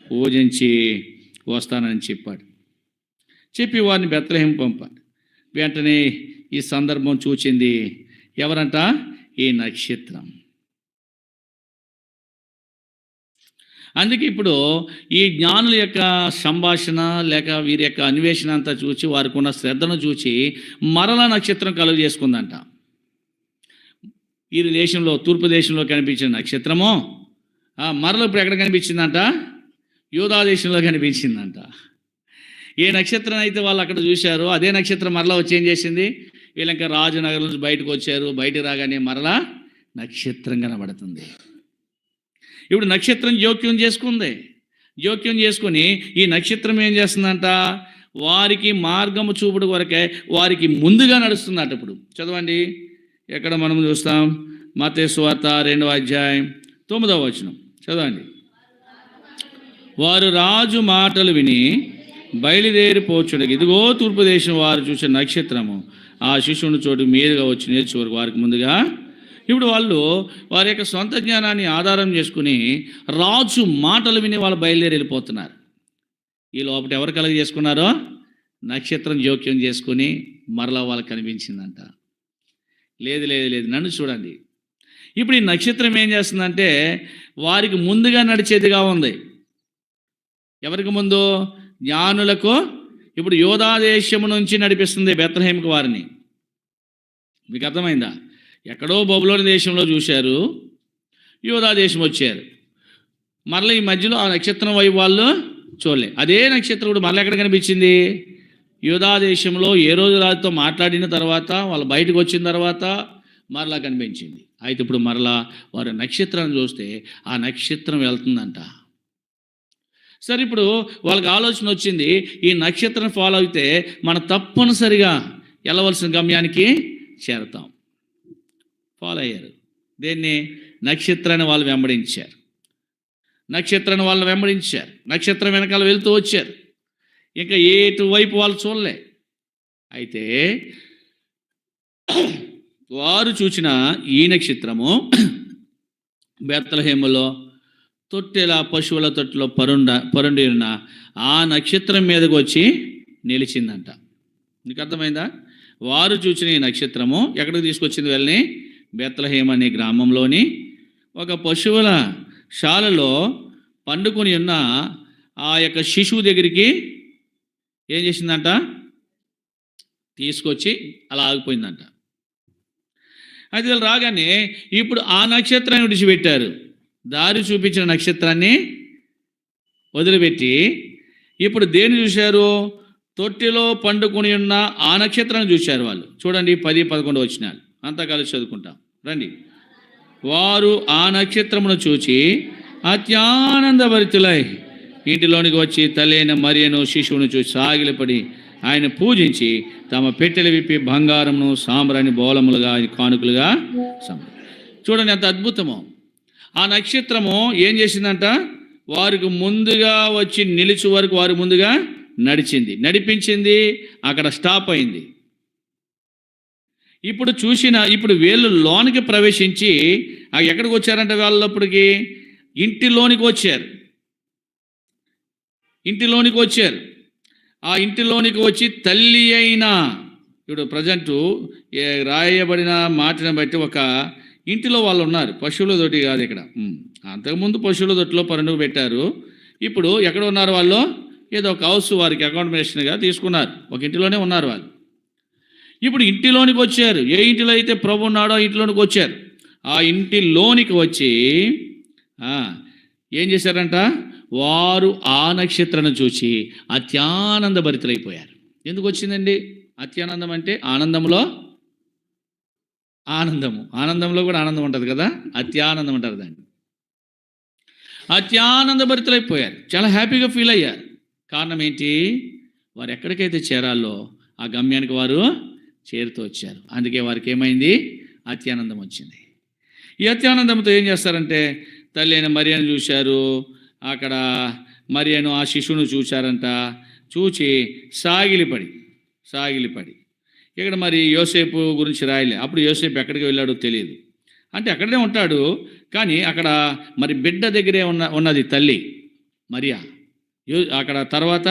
పూజించి వస్తానని చెప్పాడు. చెప్పి వారిని బేత్లెహేము పంపాడు. వెంటనే ఈ సందర్భం చూచింది ఎవరంట? ఈ నక్షత్రం. అందుకే ఇప్పుడు ఈ జ్ఞానుల యొక్క సంభాషణ లేక వీరి యొక్క అన్వేషణ అంతా చూసి వారికి ఉన్న శ్రద్ధను చూసి మరలా నక్షత్రం కలుగు చేసుకుందంట. ఈ దేశంలో, తూర్పు దేశంలో కనిపించిన నక్షత్రము మరల ఇప్పుడు ఎక్కడ కనిపించిందంట? యూదా దేశంలో కనిపించిందంట. ఏ నక్షత్రం అయితే వాళ్ళు అక్కడ చూశారో అదే నక్షత్రం మరలా వచ్చి ఏం చేసింది? వీళ్ళంకా రాజనగరం నుంచి బయటకు వచ్చారు. బయటకు రాగానే మరలా నక్షత్రం కనబడుతుంది. ఇప్పుడు నక్షత్రం జోక్యం చేసుకుని ఈ నక్షత్రం ఏం చేస్తుందంట? వారికి మార్గము చూపుడు కొరకే వారికి ముందుగా నడుస్తుందట. ఇప్పుడు చదవండి, ఎక్కడ మనం చూస్తాం? మత్తయి సువార్త 2వ అధ్యాయం 9వ వచనం చదవండి. వారు రాజు మాటలు విని బయలుదేరిపోచుండగా ఇదిగో తూర్పు దేశం వారు చూసిన నక్షత్రము ఆ శిశువుని చోటు మీదుగా వచ్చి నేర్చు వరకు వారికి ముందుగా. ఇప్పుడు వాళ్ళు వారి యొక్క సొంత జ్ఞానాన్ని ఆధారం చేసుకుని రాజు మాటలు విని వాళ్ళు బయలుదేరి వెళ్ళిపోతున్నారు. ఈ లోపల ఎవరు కలుగ చేసుకున్నారో నక్షత్రం జోక్యం చేసుకుని మరలా వాళ్ళకి కనిపించిందంట. లేదు లేదు లేదు, నన్ను చూడండి. ఇప్పుడు ఈ నక్షత్రం ఏం చేస్తుందంటే వారికి ముందుగా నడిచేదిగా ఉంది. ఎవరికి ముందు? జ్ఞానులకు. ఇప్పుడు యోధా దేశము నుంచి నడిపిస్తుంది బెత్లెహేముకు వారిని. మీకు అర్థమైందా? ఎక్కడో బబులోని దేశంలో చూశారు, యోధా దేశం వచ్చారు. మరలా ఈ మధ్యలో ఆ నక్షత్రం వైపు వాళ్ళు చూడలే. అదే నక్షత్రం కూడా మరలా ఎక్కడ కనిపించింది? యోధా దేశంలో ఏ రోజు రాజుతో మాట్లాడిన తర్వాత వాళ్ళు బయటకు వచ్చిన తర్వాత మరలా కనిపించింది. అయితే ఇప్పుడు మరలా వారు నక్షత్రాన్ని చూస్తే ఆ నక్షత్రం వెళ్తుందంట. సరే, ఇప్పుడు వాళ్ళకి ఆలోచన వచ్చింది, ఈ నక్షత్రం ఫాలో అయితే మనం తప్పనిసరిగా వెళ్ళవలసిన గమ్యానికి చేరతాం. ఫాలో అయ్యారు. దేన్ని? నక్షత్రాన్ని వాళ్ళు వెంబడించారు. నక్షత్రాన్ని వాళ్ళు వెంబడించారు. నక్షత్రం వెనకాల వెళ్తూ వచ్చారు. ఇంకా ఎటువైపు వాళ్ళు చూడలే. అయితే వారు చూసిన ఈ నక్షత్రము బెత్లెహేములో తొట్టెల పశువుల తొట్టెలో పరుండిన ఆ నక్షత్రం మీదకి వచ్చి నిలిచిందంట. నీకు అర్థమైందా? వారు చూసిన ఈ నక్షత్రము ఎక్కడికి తీసుకొచ్చింది వెళ్ళని? బెత్లెహేము అనే గ్రామంలోని ఒక పశువుల శాలలో పండుకొని ఉన్న ఆ యొక్క శిశువు దగ్గరికి ఏం చేసిందంట? తీసుకొచ్చి అలా ఆగిపోయిందంట. అయితే వీళ్ళు రాగానే ఇప్పుడు ఆ నక్షత్రాన్ని విడిచిపెట్టారు. దారి చూపించిన నక్షత్రాన్ని వదిలిపెట్టి ఇప్పుడు దేన్ని చూశారు? తొట్టిలో పండుకొని ఉన్న ఆ నక్షత్రాన్ని చూశారు వాళ్ళు. చూడండి 10-11 వచనాలు అంతా కలిసి చదువుకుంటాం రండి. వారు ఆ నక్షత్రమును చూచి అత్యానందభరితులై ఇంటిలోనికి వచ్చి తల్లైన మరియను శిశువును చూసి సాగిలపడి ఆయన పూజించి తమ పెట్టెలు విప్పి బంగారమును సాంబ్రాన్ని బోలములుగా కానుకలుగా చూడండి ఎంత అద్భుతమో. ఆ నక్షత్రము ఏం చేసిందంట? వారికి ముందుగా వచ్చి నిలిచి వరకు వారి ముందుగా నడిపించింది. అక్కడ స్టాప్ అయింది. ఇప్పుడు వీళ్ళు లోనికి ప్రవేశించి ఎక్కడికి వచ్చారంట? వాళ్ళప్పటికి ఇంటిలోనికి వచ్చారు. ఆ ఇంటిలోనికి వచ్చి తల్లి అయిన, ఇప్పుడు ప్రజెంటు రాయబడిన మాటను బట్టి ఒక ఇంటిలో వాళ్ళు ఉన్నారు. పశువుల తోటి కాదు ఇక్కడ. అంతకుముందు పశువుల తొట్టిలో పరుండుకు పెట్టారు. ఇప్పుడు ఎక్కడ ఉన్నారు వాళ్ళు? ఏదో ఒక హౌస్ వారికి అకామిడేషన్గా తీసుకున్నారు. ఒక ఇంటిలోనే ఉన్నారు వాళ్ళు. ఇప్పుడు ఇంటిలోనికి వచ్చారు. ఏ ఇంటిలో అయితే ప్రభు ఉన్నాడో ఆ ఇంటిలోనికి వచ్చారు. ఆ ఇంటిలోనికి వచ్చి ఏం చేశారంట? వారు ఆ నక్షత్రాన్ని చూసి అత్యానందభరితులైపోయారు. ఎందుకు వచ్చిందండి అత్యానందం అంటే? ఆనందంలో కూడా ఆనందం ఉంటుంది కదా, అత్యానందం అంటారు దాన్ని. అత్యానందభరితులైపోయారు, చాలా హ్యాపీగా ఫీల్ అయ్యారు. కారణం ఏంటి? వారు ఎక్కడికైతే చేరాలో ఆ గమ్యానికి వారు చేరుతూ వచ్చారు. అందుకే వారికి ఏమైంది? అత్యానందం వచ్చింది. ఈ అత్యానందంతో ఏం చేస్తారంటే తల్లి అయిన మరియను చూశారు. అక్కడ మరియను ఆ శిశువును చూశారంట. చూచి సాగిలిపడి ఇక్కడ మరి యోసేపు గురించి రాయలే. అప్పుడు యోసేపు ఎక్కడికి వెళ్ళాడో తెలియదు. అంటే అక్కడనే ఉంటాడు, కానీ అక్కడ మరి బిడ్డ దగ్గరే ఉన్నది తల్లి మరియా. అక్కడ తర్వాత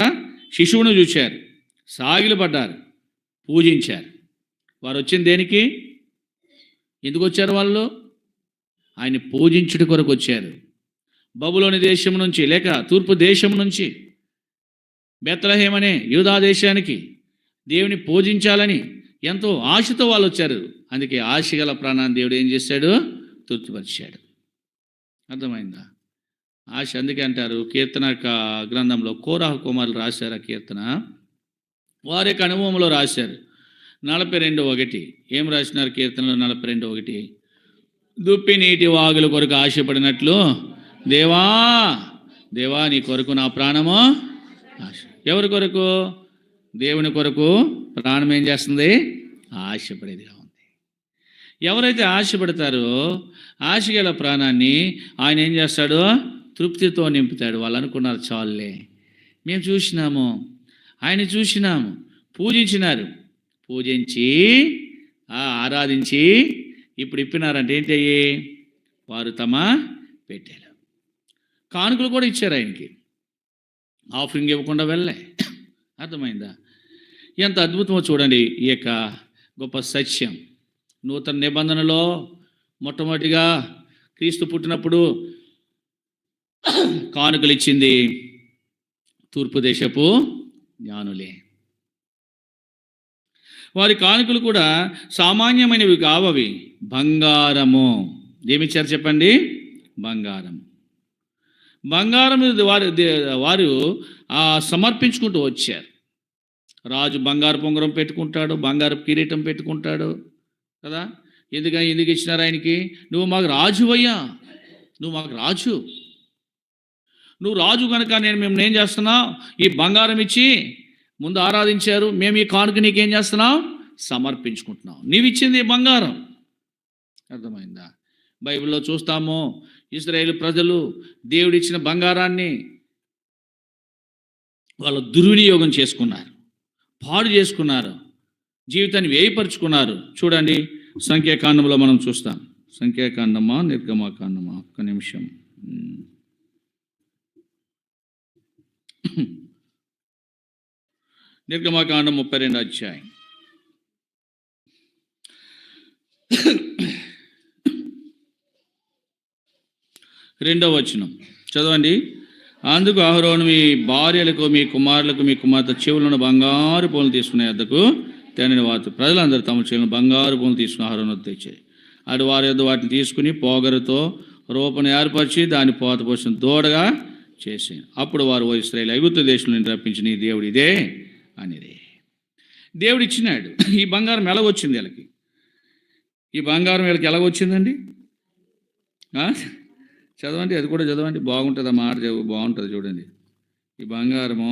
శిశువును చూశారు, సాగిలపడ్డారు, పూజించారు. వారు వచ్చింది దేనికి? ఎందుకు వచ్చారు వాళ్ళు? ఆయన పూజించుట కొరకు వచ్చారు. బబులోని దేశం నుంచి లేక తూర్పు దేశం నుంచి బెత్లెహేము అనే యూదా దేశానికి దేవుని పూజించాలని ఎంతో ఆశతో వాళ్ళు వచ్చారు. అందుకే ఆశ గల ప్రాణాన్ని దేవుడు ఏం చేశాడు? తృప్తిపరిచాడు. అర్థమైందా? ఆశ. అందుకే అంటారు కీర్తన గ్రంథంలో కోరాహు కుమారులు రాశారు. ఆ కీర్తన వారి యొక్క అనుభవంలో రాశారు. 42:1 ఏం రాసినారు? కీర్తనలో 42:1 దుప్పి నీటి వాగుల కొరకు ఆశపడినట్లు దేవా నీ కొరకు నా ప్రాణము ఆశ. ఎవరి కొరకు? దేవుని కొరకు ప్రాణం ఏం చేస్తుంది? ఆశపడేదిగా ఉంది. ఎవరైతే ఆశపడతారో ఆశ గల ప్రాణాన్ని ఆయన ఏం చేస్తాడు? తృప్తితో నింపుతాడు. వాళ్ళు అనుకున్నారు చాలులే, మేము చూసినాము, ఆయన చూసినాము, పూజించినారు, పూజించి ఆరాధించి ఇప్పుడు ఇప్పినారంటే ఏంటి అయ్యి? వారు తమ పెట్టేలు. కానుకలు కూడా ఇచ్చారు ఆయనకి, ఆఫరింగ్ ఇవ్వకుండా వెళ్ళే. అర్థమైందా? ఎంత అద్భుతమో చూడండి ఈ యొక్క గొప్ప సత్యం. నూతన నిబంధనలో మొట్టమొదటిగా క్రీస్తు పుట్టినప్పుడు కానుకలు ఇచ్చింది తూర్పు దేశపు జ్ఞానులే. వారి కానుకలు కూడా సామాన్యమైనవి కావవి, బంగారము. ఏమిచ్చారు చెప్పండి? బంగారం. బంగారం వారు సమర్పించుకుంటూ వచ్చారు. రాజు బంగారు పొంగరం పెట్టుకుంటాడు, బంగారు కిరీటం పెట్టుకుంటాడు కదా. ఎందుకు ఇచ్చినారు ఆయనకి? నువ్వు మాకు రాజు అయ్యా, నువ్వు మాకు రాజు, నువ్వు రాజు కనుక మేము ఏం చేస్తున్నావు? ఈ బంగారం ఇచ్చి ముందు ఆరాధించారు, మేము ఈ కానుక నీకేం చేస్తున్నాం? సమర్పించుకుంటున్నాం. నీవు ఇచ్చింది బంగారం. అర్థమైందా? బైబిల్లో చూస్తాము, ఇశ్రాయేలు ప్రజలు దేవుడిచ్చిన బంగారాన్ని వాళ్ళు దుర్వినియోగం చేసుకున్నారు, పాడు చేసుకున్నారు, జీవితాన్ని వ్యయపరుచుకున్నారు. చూడండి, సంఖ్యాకాండంలో మనం చూస్తాం. సంఖ్యాకాండమా నిర్గమాకాండమా? ఒక్క నిమిషం. నిర్గమాకాండం 32 అధ్యాయం 2వ వచనం చదవండి. అందుకు అహరోను మీ భార్యలకు, మీ కుమారులకు, మీ కుమార్తె చెవులను బంగారు పూలు తీసుకునే వద్దకు తేనని వారు ప్రజలందరూ తమ చెవులను బంగారు పూలు తీసుకుని అహరోను వద్ద తెచ్చారు. అటు వారి వద్ద వాటిని తీసుకుని పోగరుతో రూపను ఏర్పరిచి దాన్ని పోత పోసిన దూడగా చేసి, అప్పుడు వారు ఓ ఇశ్రాయేలు ఐగుప్తు దేశంలో రప్పించిన ఈ దేవుడు ఇదే అనేది. దేవుడు ఇచ్చినాడు. ఈ బంగారం ఎలాగొచ్చింది వీళ్ళకి? ఈ బంగారం వీళ్ళకి ఎలాగొచ్చిందండి? చదవండి, అది కూడా చదవండి, బాగుంటుంది. ఆ మాట బాగుంటుంది చూడండి. ఈ బంగారము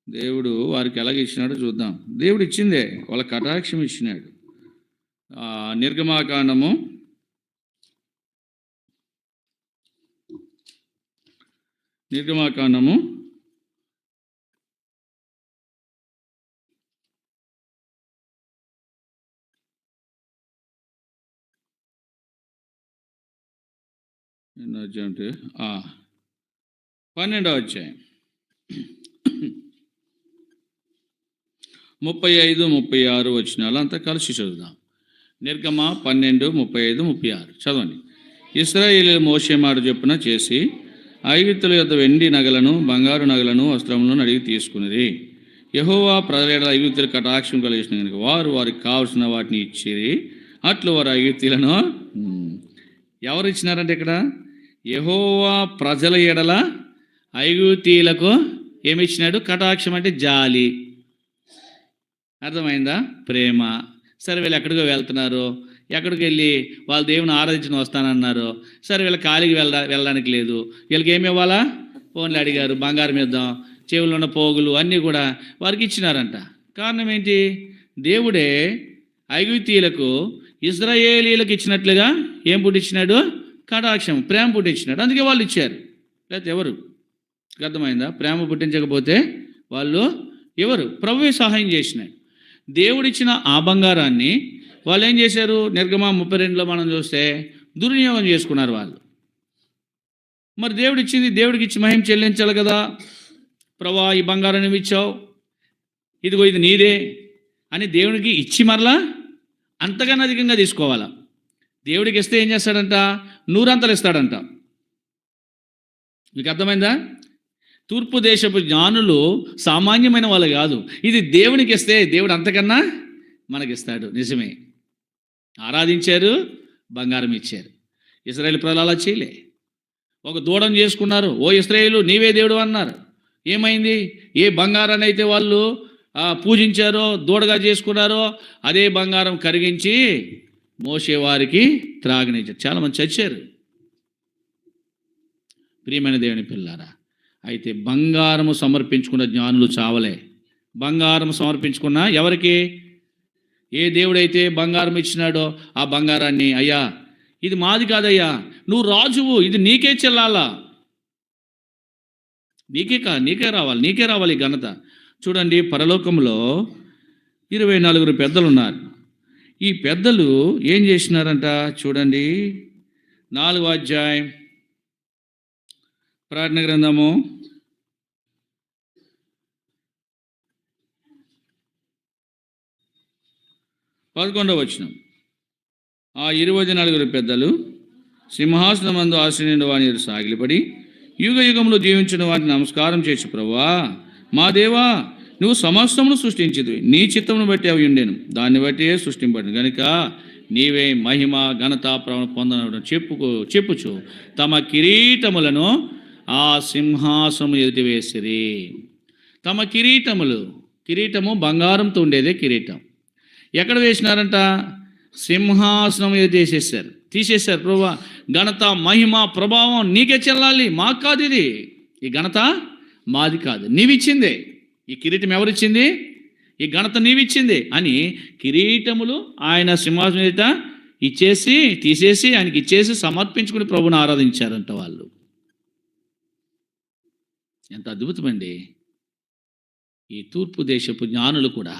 దేవుడు వారికి ఎలాగ ఇచ్చినాడో చూద్దాం. దేవుడు ఇచ్చిందే, వాళ్ళ కటాక్షం ఇచ్చినాడు. నిర్గమాకాండము 12వ అధ్యాయం 35, 36 వచనాలు అంతా కలిసి చదువుదాం. నిర్గమ 12, 35, 36 చదవండి. ఇశ్రాయేలీయులు మోషే మాట చొప్పున చేసి ఐగుప్తుల యొద్ద వెండి నగలను, బంగారు నగలను, వస్త్రములను అడిగి తీసుకున్నది. యెహోవా ప్రజల ఐగుప్తుల కటాక్షం కలిగిన కనుక వారు వారికి కావలసిన వాటిని ఇచ్చిరి. అట్లు వారు ఐగుప్తీయులను ఎవరు ఇచ్చినారంటే ఇక్కడ? యెహోవా ప్రజల ఎడల ఐగుప్తీయులకు ఏమి ఇచ్చినాడు? కటాక్షం అంటే జాలి. అర్థమైందా? ప్రేమ. సరే, వీళ్ళు ఎక్కడికో వెళ్తున్నారు, ఎక్కడికి వెళ్ళి వాళ్ళ దేవుని ఆరాధించిన వస్తానన్నారు. సరే, వీళ్ళ ఖాళీకి వెళ్ళడానికి లేదు, వీళ్ళకి ఏమి ఇవ్వాలా? ఫోన్లు అడిగారు, బంగారం ఇద్దాం, చెవులు ఉన్న పోగులు అన్నీ కూడా వారికి ఇచ్చినారంట. కారణం ఏంటి? దేవుడే ఐగుప్తీయులకు ఇశ్రాయేలీయులకు ఇచ్చినట్లుగా ఏం పుట్టించినాడు? కటాక్షం, ప్రేమ పుట్టించినాడు. అందుకే వాళ్ళు ఇచ్చారు. లేకపోతే ఎవరు? అర్థమైందా? ప్రేమ పుట్టించకపోతే వాళ్ళు ఎవరు? ప్రభువే సహాయం చేసినాడు. దేవుడిచ్చిన ఆ బంగారాన్ని వాళ్ళు ఏం చేశారు? నిర్గమ 32లో మనం చూస్తే దుర్వినియోగం చేసుకున్నారు వాళ్ళు. మరి దేవుడు ఇచ్చింది దేవుడికి ఇచ్చి మహిమ చెల్లించాలి కదా. ప్రభా, ఈ బంగారాన్ని నువ్వు ఇచ్చావు, ఇదిగో ఇది నీదే అని దేవుడికి ఇచ్చి మరలా అంతకన్నా అధికంగా తీసుకోవాలా. దేవుడికి ఇస్తే ఏం చేస్తాడంట? 100 అంతలు ఇస్తాడంట. మీకు అర్థమైందా? తూర్పు దేశపు జ్ఞానులు సామాన్యమైన వాళ్ళు కాదు. ఇది దేవునికి ఇస్తే దేవుడు అంతకన్నా మనకిస్తాడు. నిజమే, ఆరాధించారు, బంగారం ఇచ్చారు. ఇశ్రాయేలు ప్రజలు అలా చేయలే. ఒక దూడను చేసుకున్నారు. ఓ ఇశ్రాయేలు నీవే దేవుడు అన్నారు. ఏమైంది? ఏ బంగారాన్ని అయితే వాళ్ళు పూజించారో, దూడగా చేసుకున్నారో అదే బంగారం కరిగించి మోషే వారికి త్రాగనిచ్చారు. చాలామంది చచ్చారు. ప్రియమైన దేవుని పిల్లారా, అయితే బంగారము సమర్పించుకున్న జ్ఞానులు చావలే. బంగారం సమర్పించుకున్న ఎవరికి? ఏ దేవుడైతే బంగారం ఇచ్చినాడో ఆ బంగారాన్ని, అయ్యా ఇది మాది కాదయ్యా, నువ్వు రాజువు, ఇది నీకే చెల్లాలా, నీకే రావాలి ఘనత. చూడండి, పరలోకంలో 24 పెద్దలు ఉన్నారు. ఈ పెద్దలు ఏం చేసినారంట చూడండి. 4వ అధ్యాయం ప్రకటన గ్రంథము 11వ వచనం. ఆ 24 పెద్దలు సింహాసనమందు ఆసీనుడైన వాని ఎదుట సాగిలపడి యుగ యుగములు జీవించిన వారిని నమస్కారం చేసి, ప్రభువా మా దేవా, నువ్వు సమస్తమును సృష్టించిదివి, నీ చిత్తమును బట్టి అవి ఉండేను, దాన్ని బట్టి సృష్టింపడు గనుక నీవే మహిమ ఘనత పొందడం చెప్పుచు తమ కిరీటములను ఆ సింహాసనము ఎదుటి వేసిరి. తమ కిరీటము బంగారంతో ఉండేదే కిరీటం. ఎక్కడ వేసినారంట? సింహాసనం ఎదుటి తీసేశారు. ప్రభువా, ఘనత మహిమ ప్రభావం నీకే చెల్లాలి, మాకు కాదు, ఇది ఈ ఘనత మాది కాదు, నీవిచ్చిందే. ఈ కిరీటం ఎవరిచ్చింది? ఈ ఘనత నీవిచ్చింది అని కిరీటములు ఆయన సింహాసనం ఎదుట తీసేసి ఆయనకి ఇచ్చేసి సమర్పించుకుని ప్రభుని ఆరాధించారంట వాళ్ళు. ఎంత అద్భుతమండి! ఈ తూర్పు దేశపు జ్ఞానులు కూడా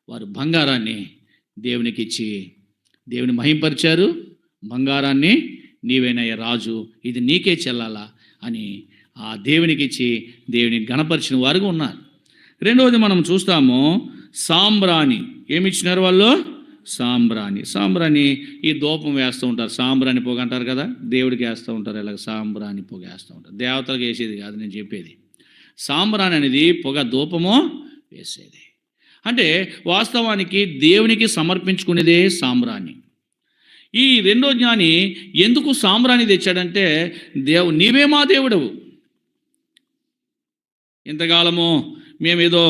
వారు బంగారాన్ని దేవునికి ఇచ్చి దేవుని మహింపరిచారు. బంగారాన్ని నీవేనయ్య రాజు, ఇది నీకే చెల్లాలా అని ఆ దేవునికి ఇచ్చి దేవుని గణపరిచిన వారుగా ఉన్నారు. రెండవది మనం చూస్తాము, సాంబ్రాణి. ఏమిచ్చినారు వాళ్ళు? సాంబ్రాణి. ఈ ధూపం వేస్తూ ఉంటారు, సాంబ్రాణి పొగ అంటారు కదా, దేవుడికి వేస్తూ ఉంటారు. ఇలాగ సాంబ్రాణి పొగ వేస్తూ ఉంటారు. దేవతలకు వేసేది కాదు నేను చెప్పేది. సాంబ్రాణి అనేది పొగ, ధూపము వేసేది. అంటే వాస్తవానికి దేవునికి సమర్పించుకునేదే సాంబ్రాణి. ఈ రెండో జ్ఞాని ఎందుకు సాంబ్రాణి తెచ్చాడంటే, నీవే మా దేవుడవు, ఇంతకాలము మేమేదో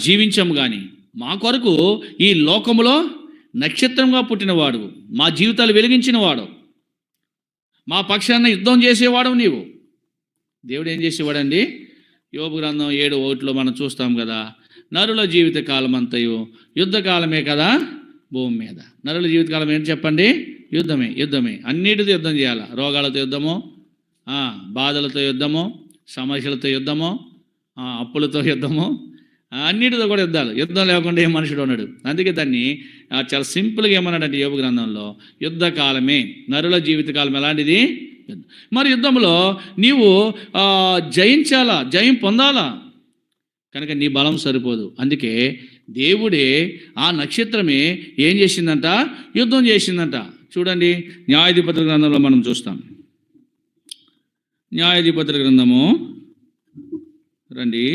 జీవించాము కానీ మా కొరకు ఈ లోకములో నక్షత్రంగా పుట్టినవాడు, మా జీవితాలు వెలిగించినవాడు, మా పక్షాన యుద్ధం చేసేవాడు నీవు. దేవుడు ఏం చేసేవాడండి? యోబు గ్రంథం 7:1 మనం చూస్తాం కదా, నరుల జీవిత కాలం అంతయు యుద్ధకాలమే కదా భూమి మీద. నరుల జీవితకాలం ఏంటి చెప్పండి? యుద్ధమే. అన్నిటితో యుద్ధం చేయాలి. రోగాలతో యుద్ధము, బాధలతో యుద్ధము, సమస్యలతో యుద్ధము, అప్పులతో యుద్ధము, అన్నిటితో కూడా యుద్ధాలు. యుద్ధం లేకుండా ఏ మనుషుడు ఉన్నాడు. అందుకే దాన్ని చాలా సింపుల్గా ఏమన్నాడంటే యోబు గ్రంథంలో, యుద్ధకాలమే, నరుల జీవితకాలం ఎలాంటిది? మరి యుద్ధంలో నీవు జయించాలా, జయం పొందాలా, కనుక నీ బలం సరిపోదు. అందుకే దేవుడే ఆ నక్షత్రమే ఏం చేసిందంట? యుద్ధం చేసిందంట. చూడండి, న్యాయాధిపతుల గ్రంథంలో మనం చూస్తాం. న్యాయాధిపతుల గ్రంథము రండి,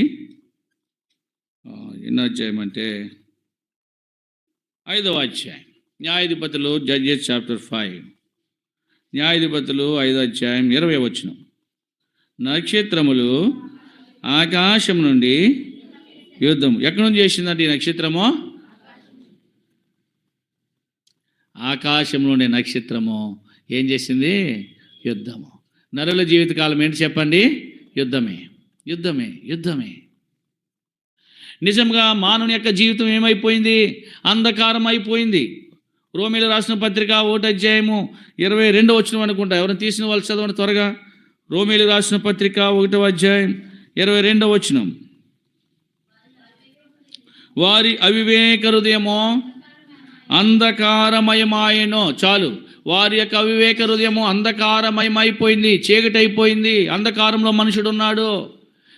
ఎన్నో అధ్యాయం అంటే 5వ అధ్యాయం. న్యాయాధిపతులు, జడ్జెస్ చాప్టర్ 5. న్యాయాధిపతులు 5వ అధ్యాయం 20వ వచనం. నక్షత్రములు ఆకాశం నుండి యుద్ధం. ఎక్కడి నుంచి చేసిందంటే ఈ నక్షత్రము? ఆకాశం నుండి నక్షత్రము ఏం చేసింది? యుద్ధము. నరుల జీవితకాలం ఏంటి చెప్పండి? యుద్ధమే. నిజంగా మానవుని యొక్క జీవితం ఏమైపోయింది? అంధకారం అయిపోయింది. రోమీయులకు రాసిన పత్రిక 1వ అధ్యాయము 22వ వచనం అనుకుంటా. ఎవరైనా తీసిన వాళ్ళు చదవండి త్వరగా. రోమీయులకు రాసిన పత్రిక 1వ అధ్యాయం 22వ వచనం. వారి అవివేక హృదయమో అంధకారమయమాయనో. చాలు, వారి యొక్క అవివేక హృదయము అంధకారమయమైపోయింది, చీకటైపోయింది. అంధకారంలో మనుషుడు ఉన్నాడు.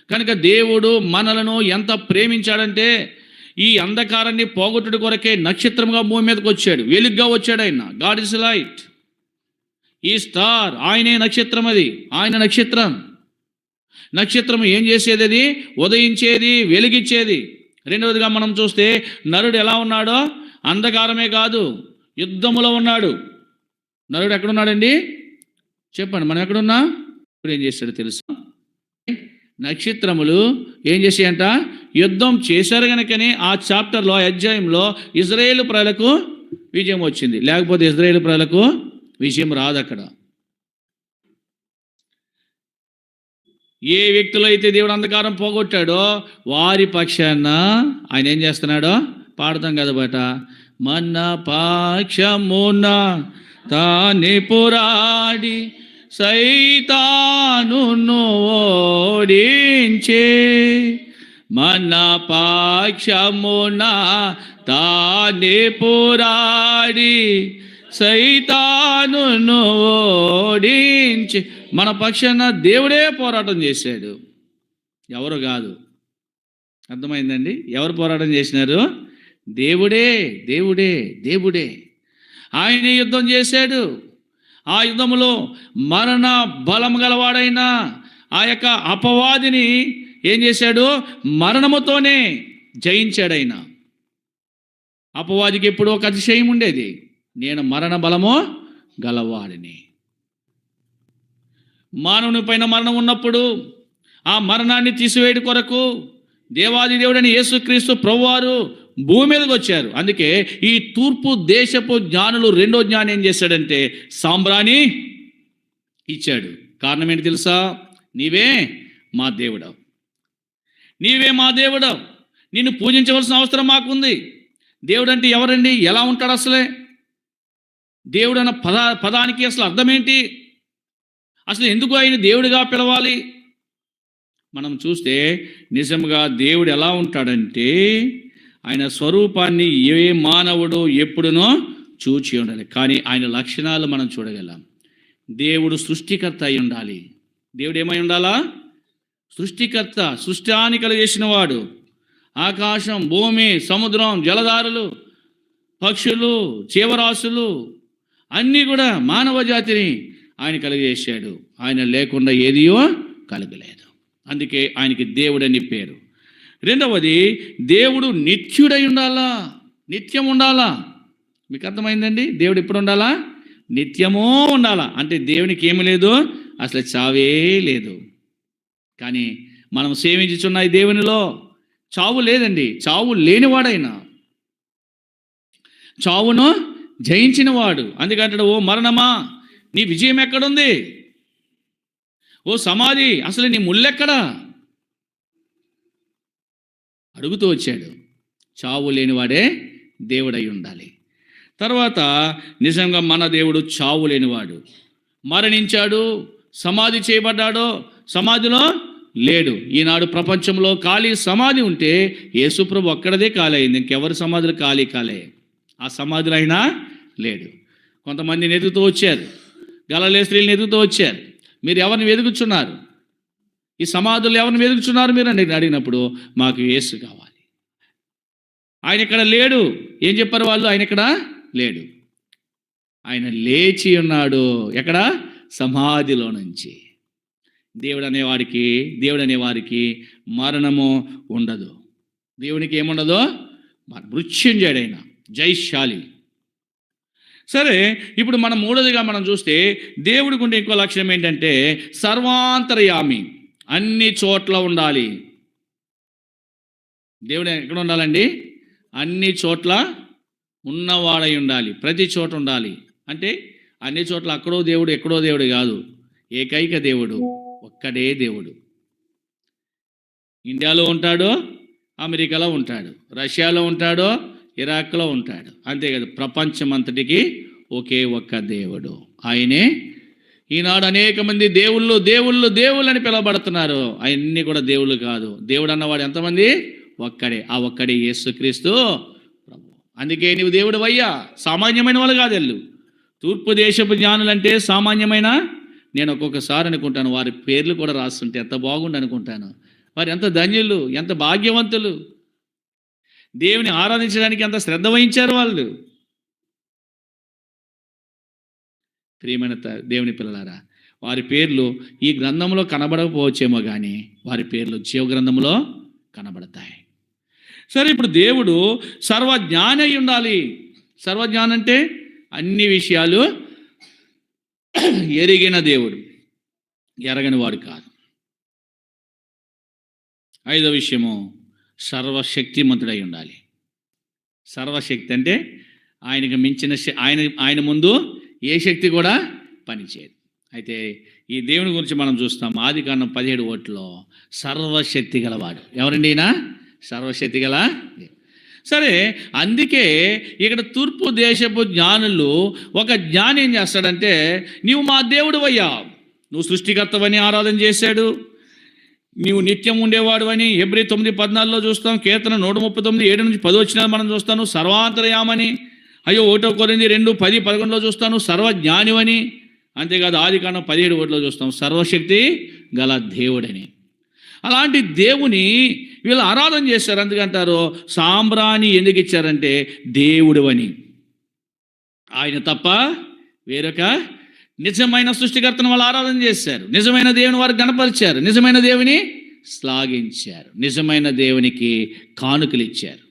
కనుక దేవుడు మనలను ఎంత ప్రేమించాడంటే ఈ అంధకారాన్ని పోగొట్టుడు కొరకే నక్షత్రంగా భూమి మీదకి వచ్చాడు, వెలుగ్గా వచ్చాడు ఆయన. గాడ్ ఇస్ లైట్, ఈ స్టార్, ఆయనే నక్షత్రం. అది ఆయన నక్షత్రం ఏం చేసేది? అది ఉదయించేది, వెలిగించేది. రెండవదిగా మనం చూస్తే నరుడు ఎలా ఉన్నాడో అంధకారమే కాదు, యుద్ధములో ఉన్నాడు. నరుడు ఎక్కడున్నాడండి చెప్పండి? మనం ఎక్కడున్నా? ఇప్పుడు ఏం చేశాడు తెలుసా? నక్షత్రములు ఏం చేసాయంట? యుద్ధం చేశారు. కనుకనే ఆ చాప్టర్లో, అధ్యాయంలో ఇజ్రాయేలు ప్రజలకు విజయం వచ్చింది. లేకపోతే ఇజ్రాయేలు ప్రజలకు విజయం రాదు. అక్కడ ఏ వ్యక్తులు అయితే దేవుడు అంధకారం పోగొట్టాడో వారి పక్షాన ఆయన ఏం చేస్తున్నాడో పాడతాం కదా బట. మన పక్షమున తానే పోరాడి సైతానును ఓడించే, మన పక్షమున తానే పోరాడి సైతానును ఓడించి మన పక్షాన దేవుడే పోరాటం చేశాడు, ఎవరు కాదు. అర్థమైందండి? ఎవరు పోరాటం చేసినారు? దేవుడే, దేవుడే, దేవుడే. ఆయన యుద్ధం చేశాడు. ఆ యుద్ధములో మరణ బలం గలవాడైన ఆ యొక్క అపవాదిని ఏం చేశాడు? మరణముతోనే జయించాడైన. అపవాదికి ఎప్పుడూ ఒక అతిశయం ఉండేది, నేను మరణ బలము గలవాడిని. మానవుని పైన మరణం ఉన్నప్పుడు ఆ మరణాన్ని తీసివేయడం కొరకు దేవాది దేవుడని యేసుక్రీస్తు ప్రభువారు భూమి మీదకి వచ్చారు. అందుకే ఈ తూర్పు దేశపు జ్ఞానులు రెండో జ్ఞానం ఏం చేశాడంటే సాంబ్రాణి ఇచ్చాడు. కారణం ఏంటి తెలుసా? నీవే మా దేవుడవు, నీవే మా దేవుడవు, నిన్ను పూజించవలసిన అవసరం మాకుంది. దేవుడు అంటే ఎవరండి? ఎలా ఉంటాడు అసలే? దేవుడు అన్న పదానికి అసలు అర్థం ఏంటి? అసలు ఎందుకు ఆయన దేవుడిగా పిలవాలి? మనం చూస్తే నిజంగా దేవుడు ఎలా ఉంటాడంటే ఆయన స్వరూపాన్ని ఏ మానవుడు ఎప్పుడునో చూచి ఉండాలి, కానీ ఆయన లక్షణాలు మనం చూడగలం. దేవుడు సృష్టికర్త అయి ఉండాలి. దేవుడు ఏమై ఉండాలా? సృష్టికర్త, సృష్టాన్ని కలిగేసిన వాడు. ఆకాశం, భూమి, సముద్రం, జలధారులు, పక్షులు, జీవరాశులు అన్నీ కూడా మానవ జాతిని ఆయన కలిగేశాడు. ఆయన లేకుండా ఏదియో కలగలేదు. అందుకే ఆయనకి దేవుడని పేరు. రెండవది, దేవుడు నిత్యుడై ఉండాలా, నిత్యం ఉండాలా. మీకు అర్థమైందండి? దేవుడు ఎప్పుడు ఉండాలా? నిత్యమూ ఉండాలా. అంటే దేవునికి ఏమి లేదు, అసలు చావే లేదు. కానీ మనం సేవించుచున్న ఈ దేవునిలో చావు లేదండి. చావు లేనివాడైనా చావును జయించినవాడు. అందుకంటాడు, ఓ మరణమా నీ విజయం ఎక్కడుంది? ఓ సమాధి అసలు నీ ముళ్ళెక్కడా? అడుగుతూ వచ్చాడు. చావు లేనివాడే దేవుడై ఉండాలి. తర్వాత నిజంగా మన దేవుడు చావు లేనివాడు. మరణించాడు, సమాధి చేయబడ్డాడో, సమాధిలో లేడు. ఈనాడు ప్రపంచంలో ఖాళీ సమాధి ఉంటే యేసుప్రభు ఒక్కడదే ఖాళీ అయింది, ఇంకెవరి సమాధులు ఖాళీ కాలే. ఆ సమాధులు అయినా లేడు. కొంతమందిని ఎదుగుతూ వచ్చారు, గలిలయ స్త్రీలను ఎదుగుతూ వచ్చారు. మీరు ఎవరిని వెతుకుచున్నారు? ఈ సమాధులు ఎవరిని వెతుకుచున్నారు మీరు అని అడిగినప్పుడు మాకు యేసు కావాలి. ఆయన ఇక్కడ లేడు. ఏం చెప్పారు వాళ్ళు? ఆయన ఇక్కడ లేడు, ఆయన లేచి ఉన్నాడు. ఎక్కడ? సమాధిలో నుంచి. దేవుడు అనేవారికి మరణము ఉండదు. దేవునికి ఏముండదో? మృత్యుంజయుడైన జయశాలి. సరే, ఇప్పుడు మనం మూడోదిగా మనం చూస్తే దేవుడికి ఉండే ఇంకో లక్షణం ఏంటంటే సర్వాంతర్యామి, అన్ని చోట్ల ఉండాలి. దేవుడు ఎక్కడ ఉండాలండి? అన్ని చోట్ల ఉన్నవాడై ఉండాలి, ప్రతి చోట ఉండాలి. అంటే అన్ని చోట్ల అక్కడో దేవుడు ఎక్కడో దేవుడు కాదు, ఏకైక దేవుడు, ఒక్కడే దేవుడు. ఇండియాలో ఉంటాడో, అమెరికాలో ఉంటాడు, రష్యాలో ఉంటాడో, ఇరాక్లో ఉంటాడు, అంతే కదా. ప్రపంచం అంతటికి ఒకే ఒక్క దేవుడు, ఆయనే. ఈనాడు అనేక మంది దేవుళ్ళు దేవుళ్ళు దేవుళ్ళు అని పిలవబడుతున్నారు. అవన్నీ కూడా దేవుళ్ళు కాదు. దేవుడు అన్నవాడు ఎంతమంది? ఒక్కడే. ఆ ఒక్కడే యేసుక్రీస్తు ప్రభు. అందుకే నీవు దేవుడు అయ్యా, సామాన్యమైన వాళ్ళు కాదు. వెళ్ళు తూర్పు దేశపు జ్ఞానులు అంటే సామాన్యమైన, నేను ఒక్కొక్కసారి అనుకుంటాను వారి పేర్లు కూడా రాస్తుంటే ఎంత బాగుండు అనుకుంటాను. వారు ఎంత ధన్యులు, ఎంత భాగ్యవంతులు, దేవుని ఆరాధించడానికి ఎంత శ్రద్ధ వహించారు వాళ్ళు. ప్రియమైన దేవుని పిల్లలారా, వారి పేర్లు ఈ గ్రంథంలో కనబడకపోవచ్చేమో కానీ వారి పేర్లు జీవ గ్రంథంలో కనబడతాయి. సరే, ఇప్పుడు దేవుడు సర్వజ్ఞాని అయి ఉండాలి. సర్వజ్ఞానం అంటే అన్ని విషయాలు ఎరిగిన దేవుడు, ఎరగని వాడు కాదు. ఐదో విషయము, సర్వశక్తిమంతుడై ఉండాలి. సర్వశక్తి అంటే ఆయనకు మించిన ఆయన ముందు ఏ శక్తి కూడా పనిచేయదు. అయితే ఈ దేవుని గురించి మనం చూస్తాం. ఆదికాండం 17:1 సర్వశక్తి గలవాడు. ఎవరండి ఈయన? సర్వశక్తి గల. సరే, అందుకే ఇక్కడ తూర్పు దేశపు జ్ఞానులు, ఒక జ్ఞాని ఏం చేస్తాడంటే, నీవు మా దేవుడు అయ్యా, నువ్వు సృష్టికర్తవని ఆరాధన చేశాడు. నీవు నిత్యం ఉండేవాడు అని హెబ్రీ 9:14 చూస్తాం. కీర్తన 139 7-10 మనం చూస్తాను. సర్వాంతర్యామని. అయ్యో 1 కొరింథీ 2:10-11 చూస్తాను. సర్వజ్ఞానివని. అంతేకాదు ఆదికాండం 17 చూస్తాం సర్వశక్తి గల దేవుడని. అలాంటి దేవుని వీళ్ళు ఆరాధన చేశారు. అందుకంటారు సాంబ్రాణి ఎందుకు ఇచ్చారంటే దేవుడు అని. ఆయన తప్ప వేరొక నిజమైన సృష్టికర్తను వాళ్ళు ఆరాధన చేశారు. నిజమైన దేవుని వారు గణపరిచారు. నిజమైన దేవుని శ్లాఘించారు. నిజమైన దేవునికి కానుకలు ఇచ్చారు.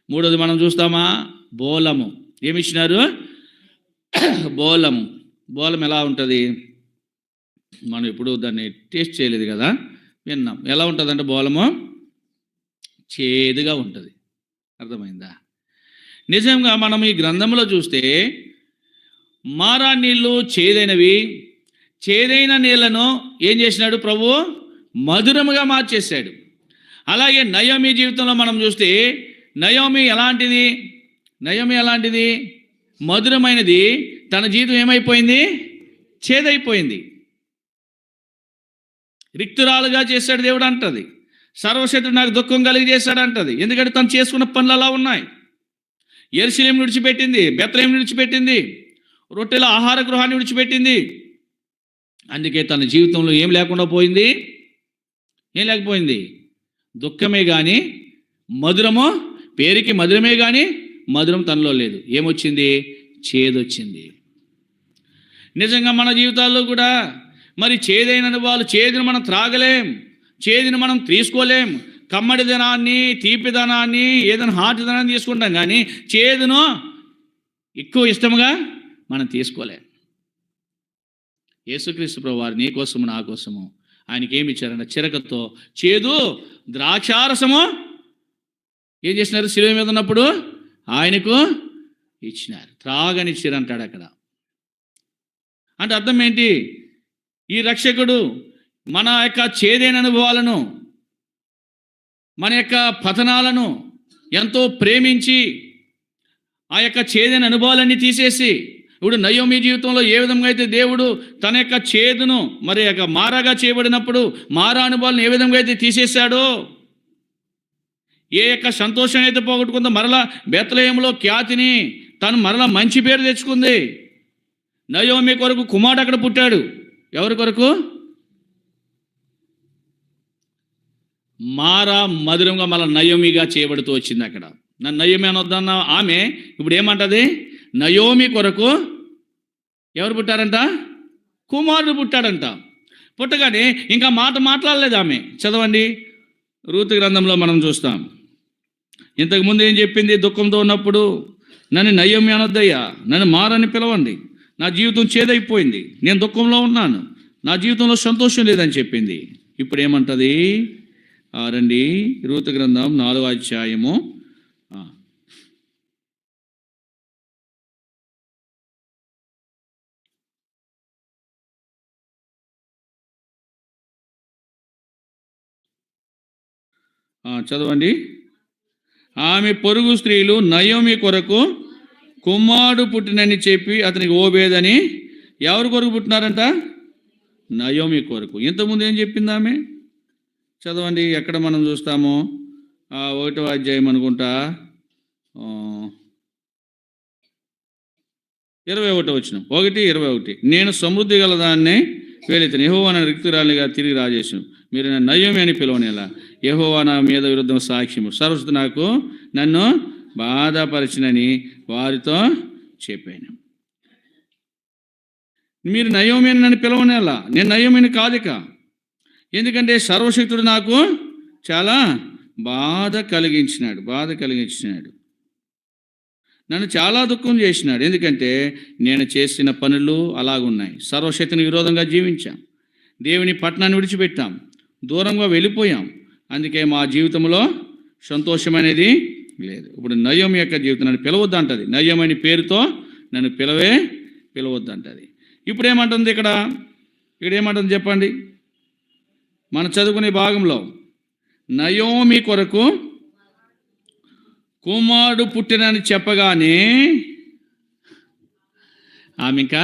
మూడోది మనం చూస్తామా, బోలము. ఏమిచ్చినారు? బోలము. బోలం ఎలా ఉంటుంది? మనం ఇప్పుడు దాన్ని టేస్ట్ చేయలేదు కదా, విన్నాం. ఎలా ఉంటుందంటే బోలము చేదుగా ఉంటుంది. అర్థమైందా? నిజంగా మనం ఈ గ్రంథంలో చూస్తే మారా నీళ్ళు చేదైనవి. చేదైన నీళ్లను ఏం చేసినాడు ప్రభు? మధురముగా మార్చేశాడు. అలాగే నయోమి జీవితంలో మనం చూస్తే నయోమి ఎలాంటిది? మధురమైనది. తన జీవితం ఏమైపోయింది? చేదైపోయింది. రిక్తురాలుగా చేశాడు దేవుడు అంటది. సర్వశక్తుడు నాకు దుఃఖం కలిగి చేశాడు అంటది. ఎందుకంటే తను చేసుకున్న పనులు అలా ఉన్నాయి. యెరూషలేం విడిచిపెట్టింది, బెత్లెహేం విడిచిపెట్టింది, రొట్టెల ఆహార గృహాన్ని విడిచిపెట్టింది. అందుకే తన జీవితంలో ఏం లేకుండా పోయింది? ఏం లేకపోయింది? దుఃఖమే కానీ మధురము, పేరుకి మధురమే కానీ మధురం తనలో లేదు. ఏమొచ్చింది? చేదొచ్చింది. నిజంగా మన జీవితాల్లో కూడా మరి చేదైన అనుభవాలు, చేదును మనం త్రాగలేం, చేదును మనం తీసుకోలేం. కమ్మడిదనాన్ని, తీపిదనాన్ని, ఏదైనా హార్ట్దనాన్ని తీసుకుంటాం కానీ చేదును ఎక్కువ ఇష్టముగా మనం తీసుకోలేం. యేసుక్రీస్తు ప్రభువారు నీ కోసము నా కోసము ఆయనకి ఏమి ఇచ్చారంటే చిరకతో చేదు ద్రాక్షారసము ఏం చేసినారు? శిలువ మీద ఉన్నప్పుడు ఆయనకు ఇచ్చినారు. త్రాగనిచ్చారు అంటాడు అక్కడ. అంటే అర్థం ఏంటి? ఈ రక్షకుడు మన యొక్క చేదైన అనుభవాలను, మన యొక్క పతనాలను ఎంతో ప్రేమించి ఆ యొక్క చేదైన అనుభవాలన్నీ తీసేసి, ఇప్పుడు నయోమి జీవితంలో ఏ విధంగా అయితే దేవుడు తన యొక్క చేదును మరి యొక్క మారాగా చేయబడినప్పుడు మారా అనుభవాలను ఏ విధంగా అయితే తీసేశాడో, ఏ యొక్క సంతోషం అయితే పోగొట్టుకుందో, మరలా బెత్లెహేములో ఖ్యాతిని తను మరలా మంచి పేరు తెచ్చుకుంది. నయోమి కొరకు కుమారుడు అక్కడ పుట్టాడు. ఎవరి కొరకు? మారా మధురంగా మళ్ళీ నయోమిగా చేయబడుతూ వచ్చింది. అక్కడ నన్ను నయోమి అనొద్దన్న ఆమె ఇప్పుడు ఏమంటది? నయోమి కొరకు ఎవరు పుట్టారంట? కుమారుడు పుట్టాడంట. పుట్టగానే ఇంకా మాట మాట్లాడలేదు ఆమె. చదవండి, రూతు గ్రంథంలో మనం చూస్తాం. ఇంతకుముందు ఏం చెప్పింది? దుఃఖంతో ఉన్నప్పుడు నన్ను నయోమి అనొద్దయ్యా, నన్ను మారని పిలవండి, నా జీవితం చేదైపోయింది, నేను దుఃఖంలో ఉన్నాను, నా జీవితంలో సంతోషం లేదని చెప్పింది. ఇప్పుడు ఏమంటది? రండి, రూతు గ్రంథం 4వ అధ్యాయము 4 చదవండి. ఆమె పొరుగు స్త్రీలు నయోమి కొరకు కుమారుడు పుట్టినని చెప్పి అతనికి ఓబేదని. ఎవరి కొరకు పుట్టినారంట? నయోమి కొరకు. ఇంతకుముందు ఏం చెప్పింది ఆమె? చదవండి, ఎక్కడ మనం చూస్తామో 1వ అధ్యాయం అనుకుంటా 21వ వచనం, 1:21. నేను సమృద్ధి గలదాన్ని వేలితను, యెహోవా నా రిక్తురాలిగా తిరిగి రాజేశను, మీరు నన్ను నయోమి అని పిలవనేలా, యెహోవా నా మీద విరుద్ధం సాక్ష్యము, సర్వశక్తుడు నాకు నన్ను బాధపరిచినని వారితో చెప్పాను. మీరు నయోమి అని నన్ను పిలవనేలా, నేను నయోమిని కాదిక. ఎందుకంటే సర్వశక్తుడు నాకు చాలా బాధ కలిగించినాడు, నన్ను చాలా దుఃఖం చేసినాడు. ఎందుకంటే నేను చేసిన పనులు అలాగున్నాయి. సర్వశక్తిని విరోధంగా జీవించాం, దేవుని పట్టణాన్ని విడిచిపెట్టాం, దూరంగా వెళ్ళిపోయాం. అందుకే మా జీవితంలో సంతోషం అనేది లేదు. ఇప్పుడు నయోమి యొక్క జీవితం నన్ను పిలవద్దు అంటది. నయోమి అనే పేరుతో నన్ను పిలవద్దు అంటది. ఇప్పుడు ఏమంటుంది ఇక్కడ ఏమంటుంది చెప్పండి? మనం చదువుకునే భాగంలో నయోమి కొరకు కుమారుడు పుట్టినని చెప్పగానే ఆమె ఇంకా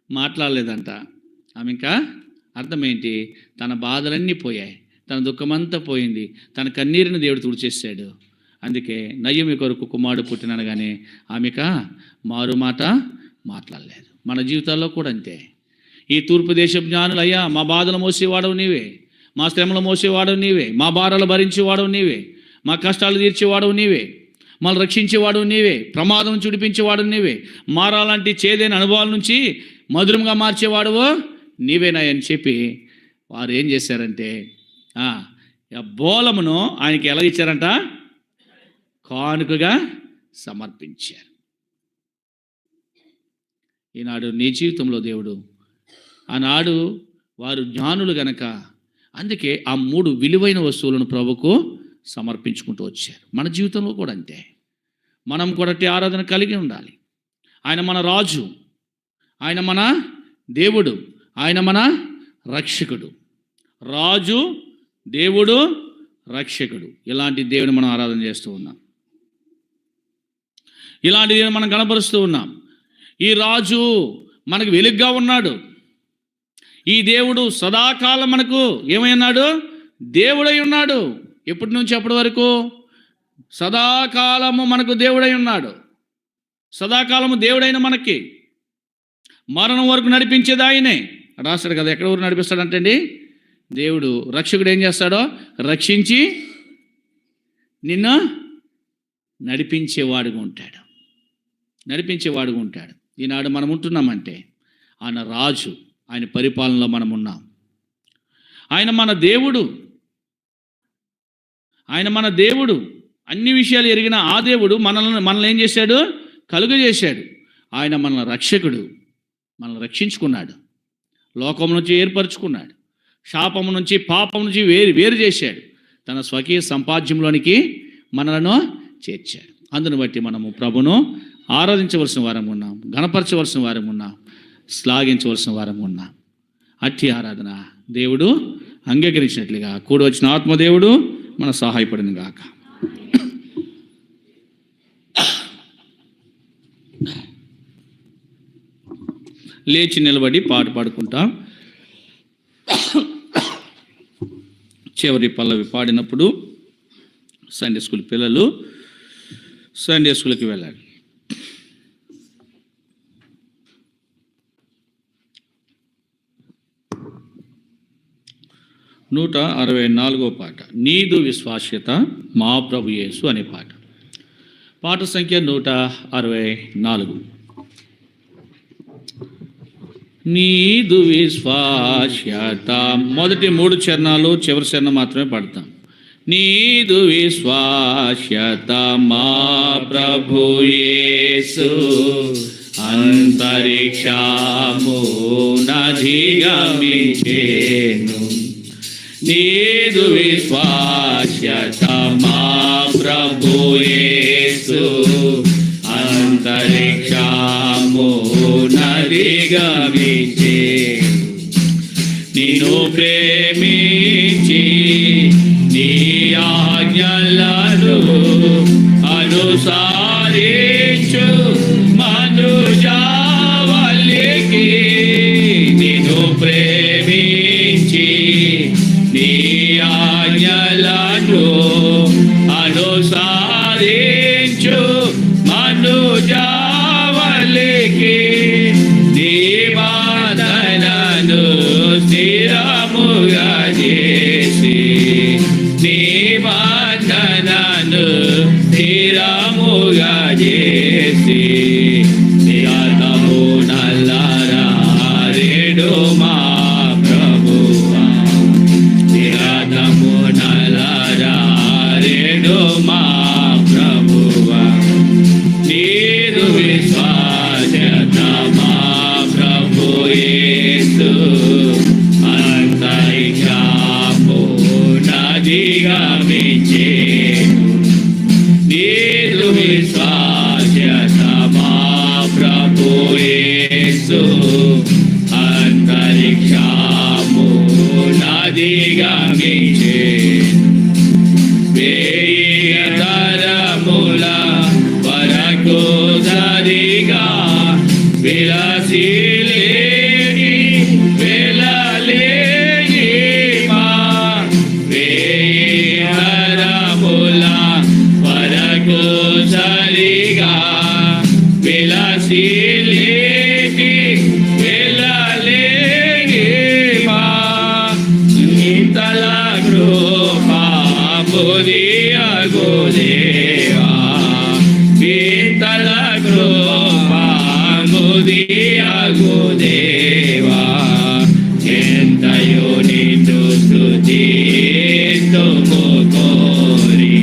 మాట్లాడలేదంట. ఆమె ఇంకా అర్థం ఏంటి? తన బాధలన్నీ పోయాయి, తన దుఃఖమంతా పోయింది, తన కన్నీరుని దేవుడు తుడిచేశాడు. అందుకే నయ్యమి కొరకు కుమారుడు పుట్టిననగానే ఆమెక మారు మాట మాట్లాడలేదు. మన జీవితాల్లో కూడా అంతే. ఈ తూర్పు దేశపు జ్ఞానులు, అయ్యా మా బాధలు మోసేవాడవు నీవే, మా శ్రమలు మోసేవాడవు నీవే, మా భారాలు భరించేవాడవు నీవే, మా కష్టాలు తీర్చేవాడవు నీవే, మళ్ళీ రక్షించేవాడు నీవే, ప్రమాదం చుడిపించేవాడు నీవే, మారాలంటే చేదైన అనుభవాల నుంచి మధురంగా మార్చేవాడువో నీవేనాయని చెప్పి వారు ఏం చేశారంటే బోలమును ఆయనకి ఎలా ఇచ్చారంట? కానుకగా సమర్పించారు. ఈనాడు నీ జీవితంలో దేవుడు, ఆనాడు వారు జ్ఞానులు గనక అందుకే ఆ 3 విలువైన వస్తువులను ప్రభుకు సమర్పించుకుంటూ వచ్చారు. మన జీవితంలో కూడా అంతే. మనం కూడా ఆరాధన కలిగి ఉండాలి. ఆయన మన రాజు, ఆయన మన దేవుడు, ఆయన మన రక్షకుడు. రాజు, దేవుడు, రక్షకుడు. ఇలాంటి దేవుని మనం ఆరాధన చేస్తూ ఉన్నాం. ఇలాంటి దేవుని మనం కనపరుస్తూ ఉన్నాం. ఈ రాజు మనకు వెలుగ్గా ఉన్నాడు. ఈ దేవుడు సదాకాలం మనకు ఏమై ఉన్నాడు? దేవుడై ఉన్నాడు. ఎప్పటి నుంచి అప్పటి వరకు? సదాకాలము మనకు దేవుడై ఉన్నాడు. సదాకాలము దేవుడైన మనకి మరణం వరకు నడిపించేది ఆయనే. రాస్తాడు కదా, ఎక్కడ వరకు నడిపిస్తాడంటే అండి, దేవుడు రక్షకుడు ఏం చేస్తాడో రక్షించి నిన్ను నడిపించేవాడుగా ఉంటాడు. నడిపించేవాడుగా ఉంటాడు. ఈనాడు మనం ఉంటున్నామంటే ఆయన రాజు, ఆయన పరిపాలనలో మనం ఉన్నాం. ఆయన మన దేవుడు, ఆయన మన దేవుడు. అన్ని విషయాలు ఎరిగిన ఆ దేవుడు మనల్ని ఏం చేశాడు? కలుగజేశాడు. ఆయన మన రక్షకుడు, మనల్ని రక్షించుకున్నాడు, లోకం నుంచి ఏర్పరచుకున్నాడు, శాపము నుంచి పాపం నుంచి వేరు చేశాడు, తన స్వకీయ సంపాద్యంలోనికి మనలను చేర్చాడు. అందును బట్టి మనము ప్రభును ఆరాధించవలసిన వారం ఉన్నాం, గణపరచవలసిన వారం ఉన్నాం, శ్లాఘించవలసిన వారం ఉన్నాం. అట్టి ఆరాధన దేవుడు అంగీకరించినట్లుగా కూడి వచ్చిన ఆత్మదేవుడు మన సహాయపడిన గాక. లేచి నిలబడి పాట పాడుకుంటాం. చివరి పల్లవి పాడినప్పుడు సండే స్కూల్ పిల్లలు సండే స్కూల్కి వెళ్ళాలి. నూట 64వ పాట, నీదు విశ్వాస్యత మా ప్రభు యేసు అనే పాట. పాట సంఖ్య 164. నీదు విశ్వాస్యత, మొదటి 3 చరణాలు, చివరి చరణం మాత్రమే పాడతాం. నీదు విశ్వాస్యత మా ప్రభు యేసు అంతరిక్షమునధిగమించెను. నీదు విశ్వాస్యత మా ప్రభు యేసు అంతరిక్షమునధిగమించెను. నిన్ను ప్రేమించి నీ ఆజ్ఞలను అనుసరించు మనుజావళికి, నిన్ను ప్రేమించి నీ ఆజ్ఞలను అనుసరించు మనుజావళికి, నీ బాధలను స్థిరముగా చేసి, నీ బాధలను స్థిరముగా చేసి, నీ ఆత్మము నల్లరారెడు మా ప్రభువా, నీ ఆత్మము నల్లరారెడు మా ప్రభువా. నీదు విశ్వాస్యత మా ప్రభు యేసు అంతరిక్షమునధిగమించెను. నీదు విశ్వాస్యత మా ప్రభు యేసు అంతరిక్షమునధిగమించెను. వేయతరముల వరకు సరిగా విలసిలేని వెలలేని మా చింతల కృపా ముదియగు దేవా చింతల కృపా ముదియగు దేవా ఎంతయో నిన్ను స్తుతింతుము కోరి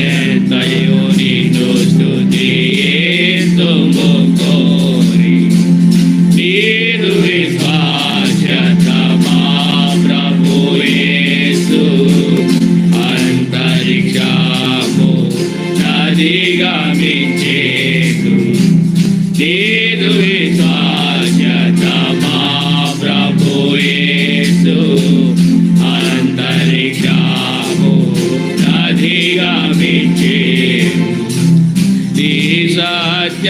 ఎంతయో నిన్ను స్తుతింతుము కోరి నీదు విశ్వాస్యత మా ప్రభు యేసు అంతరిక్షము నదిగా మించేదు నీదు విశ్వాస్యత మా ప్రభు యేసు అంతరిక్షము నదిగా మించేదు నీ సత్య